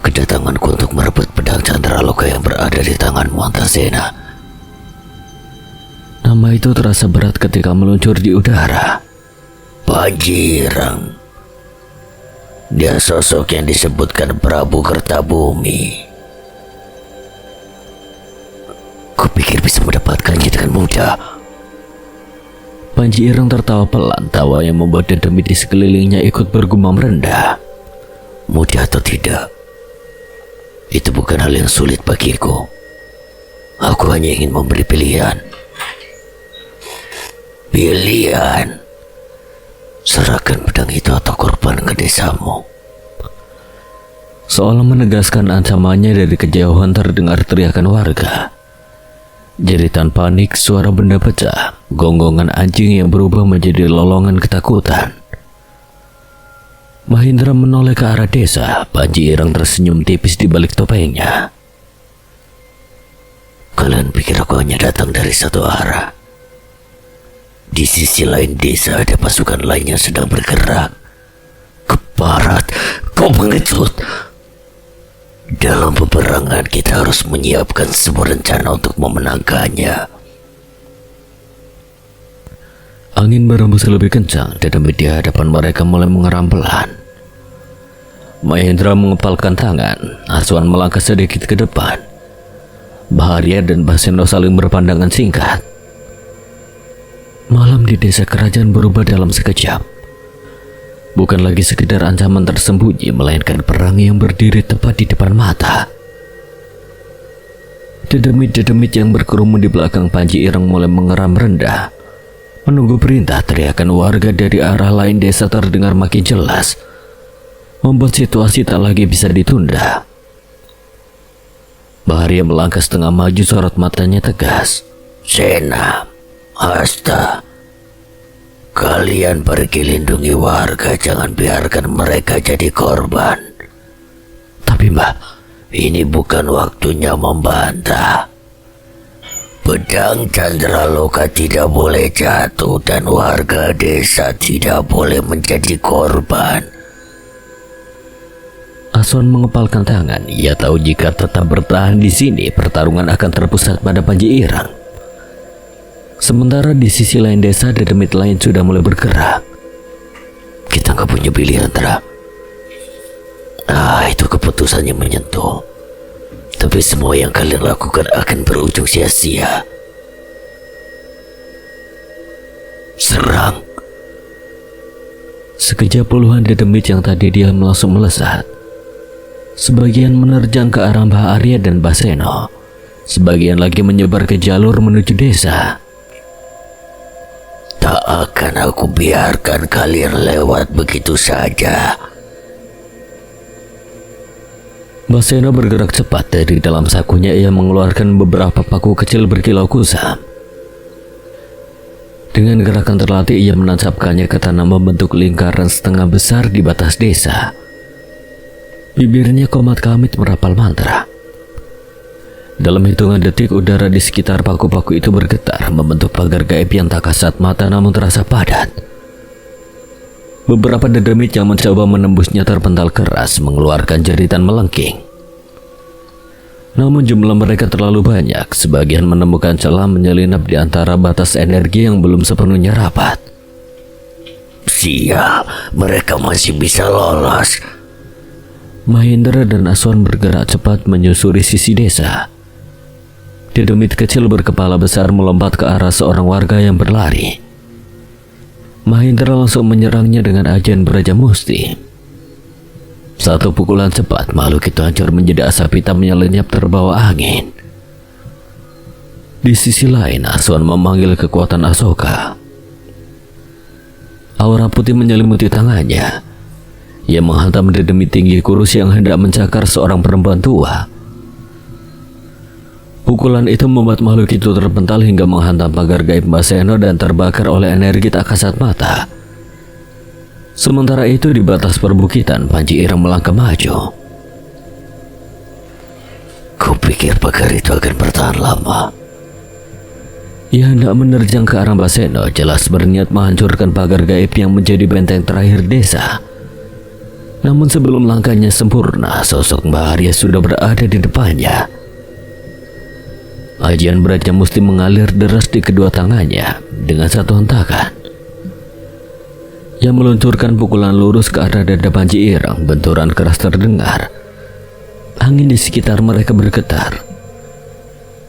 Kedatanganku untuk merebut pedang Candraloka yang berada di tanganmu, Antasena. Nama itu terasa berat ketika meluncur di udara. Panji Ireng. Dia sosok yang disebutkan Prabu Kertabumi. Kupikir bisa mendapatkannya dengan mudah. Panji Ireng tertawa pelan, tawa yang membuat dedemit di sekelilingnya ikut bergumam rendah. Mudah atau tidak, itu bukan hal yang sulit bagiku. Aku hanya ingin memberi pilihan. Pilihan. Serahkan pedang itu atau korban ke desamu. Seolah menegaskan ancamannya, dari kejauhan terdengar teriakan warga. Jeritan panik, suara benda pecah, gonggongan anjing yang berubah menjadi lolongan ketakutan. Mahendra menoleh ke arah desa. Panji Ireng tersenyum tipis di balik topengnya. Kalian pikir aku hanya datang dari satu arah? Di sisi lain desa ada pasukan lain yang sedang bergerak ke barat. Kau pengecut. Dalam peperangan kita harus menyiapkan sebuah rencana untuk memenangkannya. Angin berembus lebih kencang dan di hadapan mereka mulai mengeram pelan. Mahendra mengepalkan tangan. Aswan melangkah sedikit ke depan. Baharia dan Baseno saling berpandangan singkat. Malam di desa kerajaan berubah dalam sekejap. Bukan lagi sekedar ancaman tersembunyi, melainkan perang yang berdiri tepat di depan mata. Dedemit-dedemit yang berkerumun di belakang Panji Ireng mulai mengeram rendah. Menunggu perintah, teriakan warga dari arah lain desa terdengar makin jelas, membuat situasi tak lagi bisa ditunda. Baharia melangkah setengah maju, sorot matanya tegas. Sena, Hasta, kalian pergi lindungi warga, jangan biarkan mereka jadi korban. Tapi Mbah, ini bukan waktunya membantah. Pedang Candraloka tidak boleh jatuh dan warga desa tidak boleh menjadi korban. Aswan mengepalkan tangan. Ia tahu jika tetap bertahan di sini, pertarungan akan terpusat pada Panji Ireng. Sementara di sisi lain desa, dedemit lain sudah mulai bergerak. Kita nggak punya pilihan, Tra. Itu keputusannya menyentuh. Tapi semua yang kalian lakukan akan berujung sia-sia. Serang. Sekejap puluhan dedemit yang tadi diam langsung melesat. Sebagian menerjang ke arah Mbah Arya dan Baseno. Sebagian lagi menyebar ke jalur menuju desa. Tak akan aku biarkan kalian lewat begitu saja. Baseno bergerak cepat. Dari dalam sakunya ia mengeluarkan beberapa paku kecil berkilau kusam. Dengan gerakan terlatih ia menancapkannya ke tanah membentuk lingkaran setengah besar di batas desa. Bibirnya komat kamit merapal mantra. Dalam hitungan detik, udara di sekitar paku-paku itu bergetar, membentuk pagar gaib yang tak kasat mata namun terasa padat. Beberapa dedemit yang mencoba menembusnya terpental keras, mengeluarkan jeritan melengking. Namun jumlah mereka terlalu banyak, sebagian menemukan celah menyelinap di antara batas energi yang belum sepenuhnya rapat. Sial, mereka masih bisa lolos. Mahendra dan Aswan bergerak cepat menyusuri sisi desa. Dedemit kecil berkepala besar melompat ke arah seorang warga yang berlari. Mahendra langsung menyerangnya dengan ajian Braja Musti. Satu pukulan cepat, makhluk itu hancur menjadi asap hitam yang lenyap terbawa angin. Di sisi lain, Aswan memanggil kekuatan Asoka. Aura putih menyelimuti tangannya. Ia menghantam dedemit tinggi kurus yang hendak mencakar seorang perempuan tua. Pukulan itu membuat makhluk itu terpental hingga menghantam pagar gaib Baseno dan terbakar oleh energi tak kasat mata. Sementara itu di batas perbukitan, Panji Ireng melangkah maju. Kupikir pagar itu akan bertahan lama. Ia hendak menerjang ke arah Baseno, jelas berniat menghancurkan pagar gaib yang menjadi benteng terakhir desa. Namun sebelum langkahnya sempurna, sosok Mbah Arya sudah berada di depannya. Ajian Braja Musti mengalir deras di kedua tangannya dengan satu hentakan. Ia meluncurkan pukulan lurus ke arah dada Panji Ireng. Benturan keras terdengar. Angin di sekitar mereka bergetar.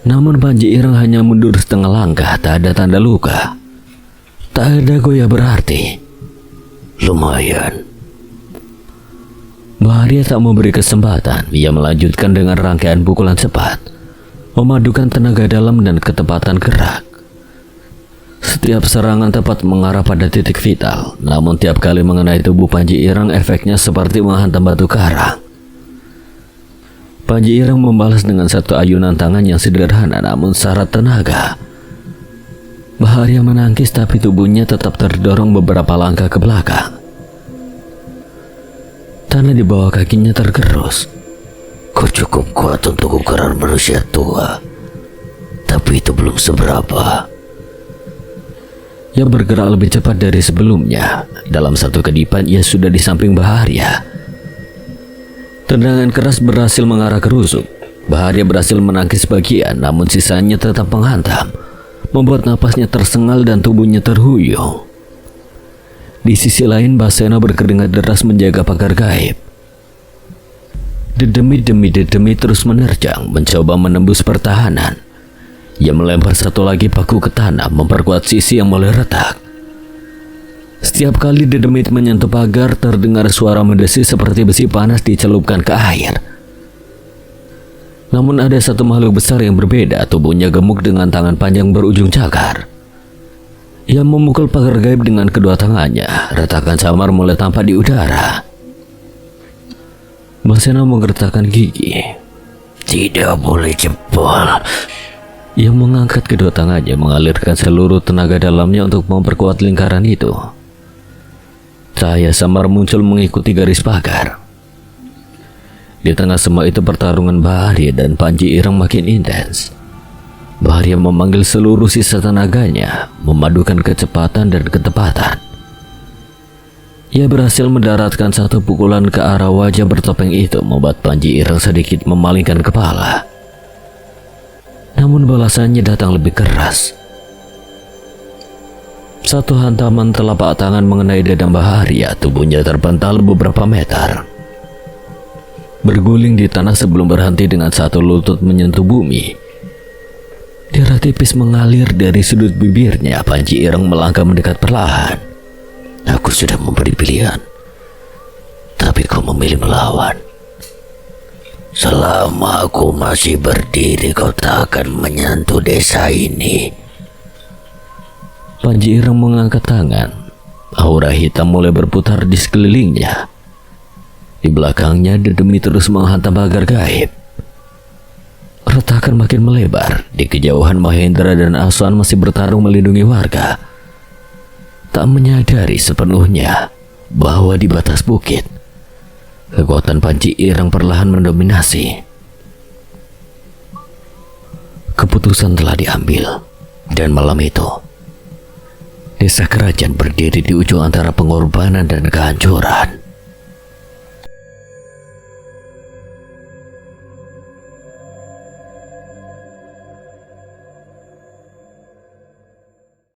Namun Panji Ireng hanya mundur setengah langkah, tak ada tanda luka. Tak ada goyah berarti. Lumayan. Mbah Arya tak memberi kesempatan. Ia melanjutkan dengan rangkaian pukulan cepat, memadukan tenaga dalam dan ketepatan gerak. Setiap serangan tepat mengarah pada titik vital, namun tiap kali mengenai tubuh Panji Ireng efeknya seperti menghantam batu karang. Panji Ireng membalas dengan satu ayunan tangan yang sederhana namun syarat tenaga. Baharia menangkis tapi tubuhnya tetap terdorong beberapa langkah ke belakang. Tanah di bawah kakinya tergerus. Kau cukup kuat untuk ukuran manusia tua, tapi itu belum seberapa. Ia bergerak lebih cepat dari sebelumnya. Dalam satu kedipan ia sudah di samping Baharia. Tendangan keras berhasil mengarah ke rusuk. Baharia berhasil menangkis bagian, namun sisanya tetap menghantam, membuat napasnya tersengal dan tubuhnya terhuyung. Di sisi lain, Basena berkeringat deras menjaga pagar gaib. Dedemi demi dedemi terus menerjang, mencoba menembus pertahanan. Ia melempar satu lagi paku ke tanah, memperkuat sisi yang mulai retak. Setiap kali dedemit menyentuh pagar, terdengar suara mendesis seperti besi panas dicelupkan ke air. Namun ada satu makhluk besar yang berbeda, tubuhnya gemuk dengan tangan panjang berujung cakar. Ia memukul pagar gaib dengan kedua tangannya, retakan samar mulai tampak di udara. Basena menggertakkan gigi. Tidak boleh jebol. Ia mengangkat kedua tangannya, mengalirkan seluruh tenaga dalamnya untuk memperkuat lingkaran itu. Cahaya samar muncul mengikuti garis pagar. Di tengah semua itu pertarungan Baharia dan Panji Ireng makin intens. Baharia memanggil seluruh sisa tenaganya, memadukan kecepatan dan ketepatan. Ia berhasil mendaratkan satu pukulan ke arah wajah bertopeng itu, membuat Panji Ireng sedikit memalingkan kepala. Namun balasannya datang lebih keras. Satu hantaman telapak tangan mengenai dada Baharia, tubuhnya terpental beberapa meter. Berguling di tanah sebelum berhenti dengan satu lutut menyentuh bumi. Darah tipis mengalir dari sudut bibirnya. Panji Ireng melangkah mendekat perlahan. Aku sudah memberi pilihan, tapi kau memilih melawan. Selama aku masih berdiri, kau tak akan menyentuh desa ini. Panji Ireng mengangkat tangan. Aura hitam mulai berputar di sekelilingnya. Di belakangnya, dedemi terus menghantam pagar gaib. Retakan makin melebar. Di kejauhan, Mahendra dan Aswan masih bertarung melindungi warga, tak menyadari sepenuhnya bahwa di batas bukit, kekuatan Panji Ireng perlahan mendominasi. Keputusan telah diambil, dan malam itu, desa kerajaan berdiri di ujung antara pengorbanan dan kehancuran.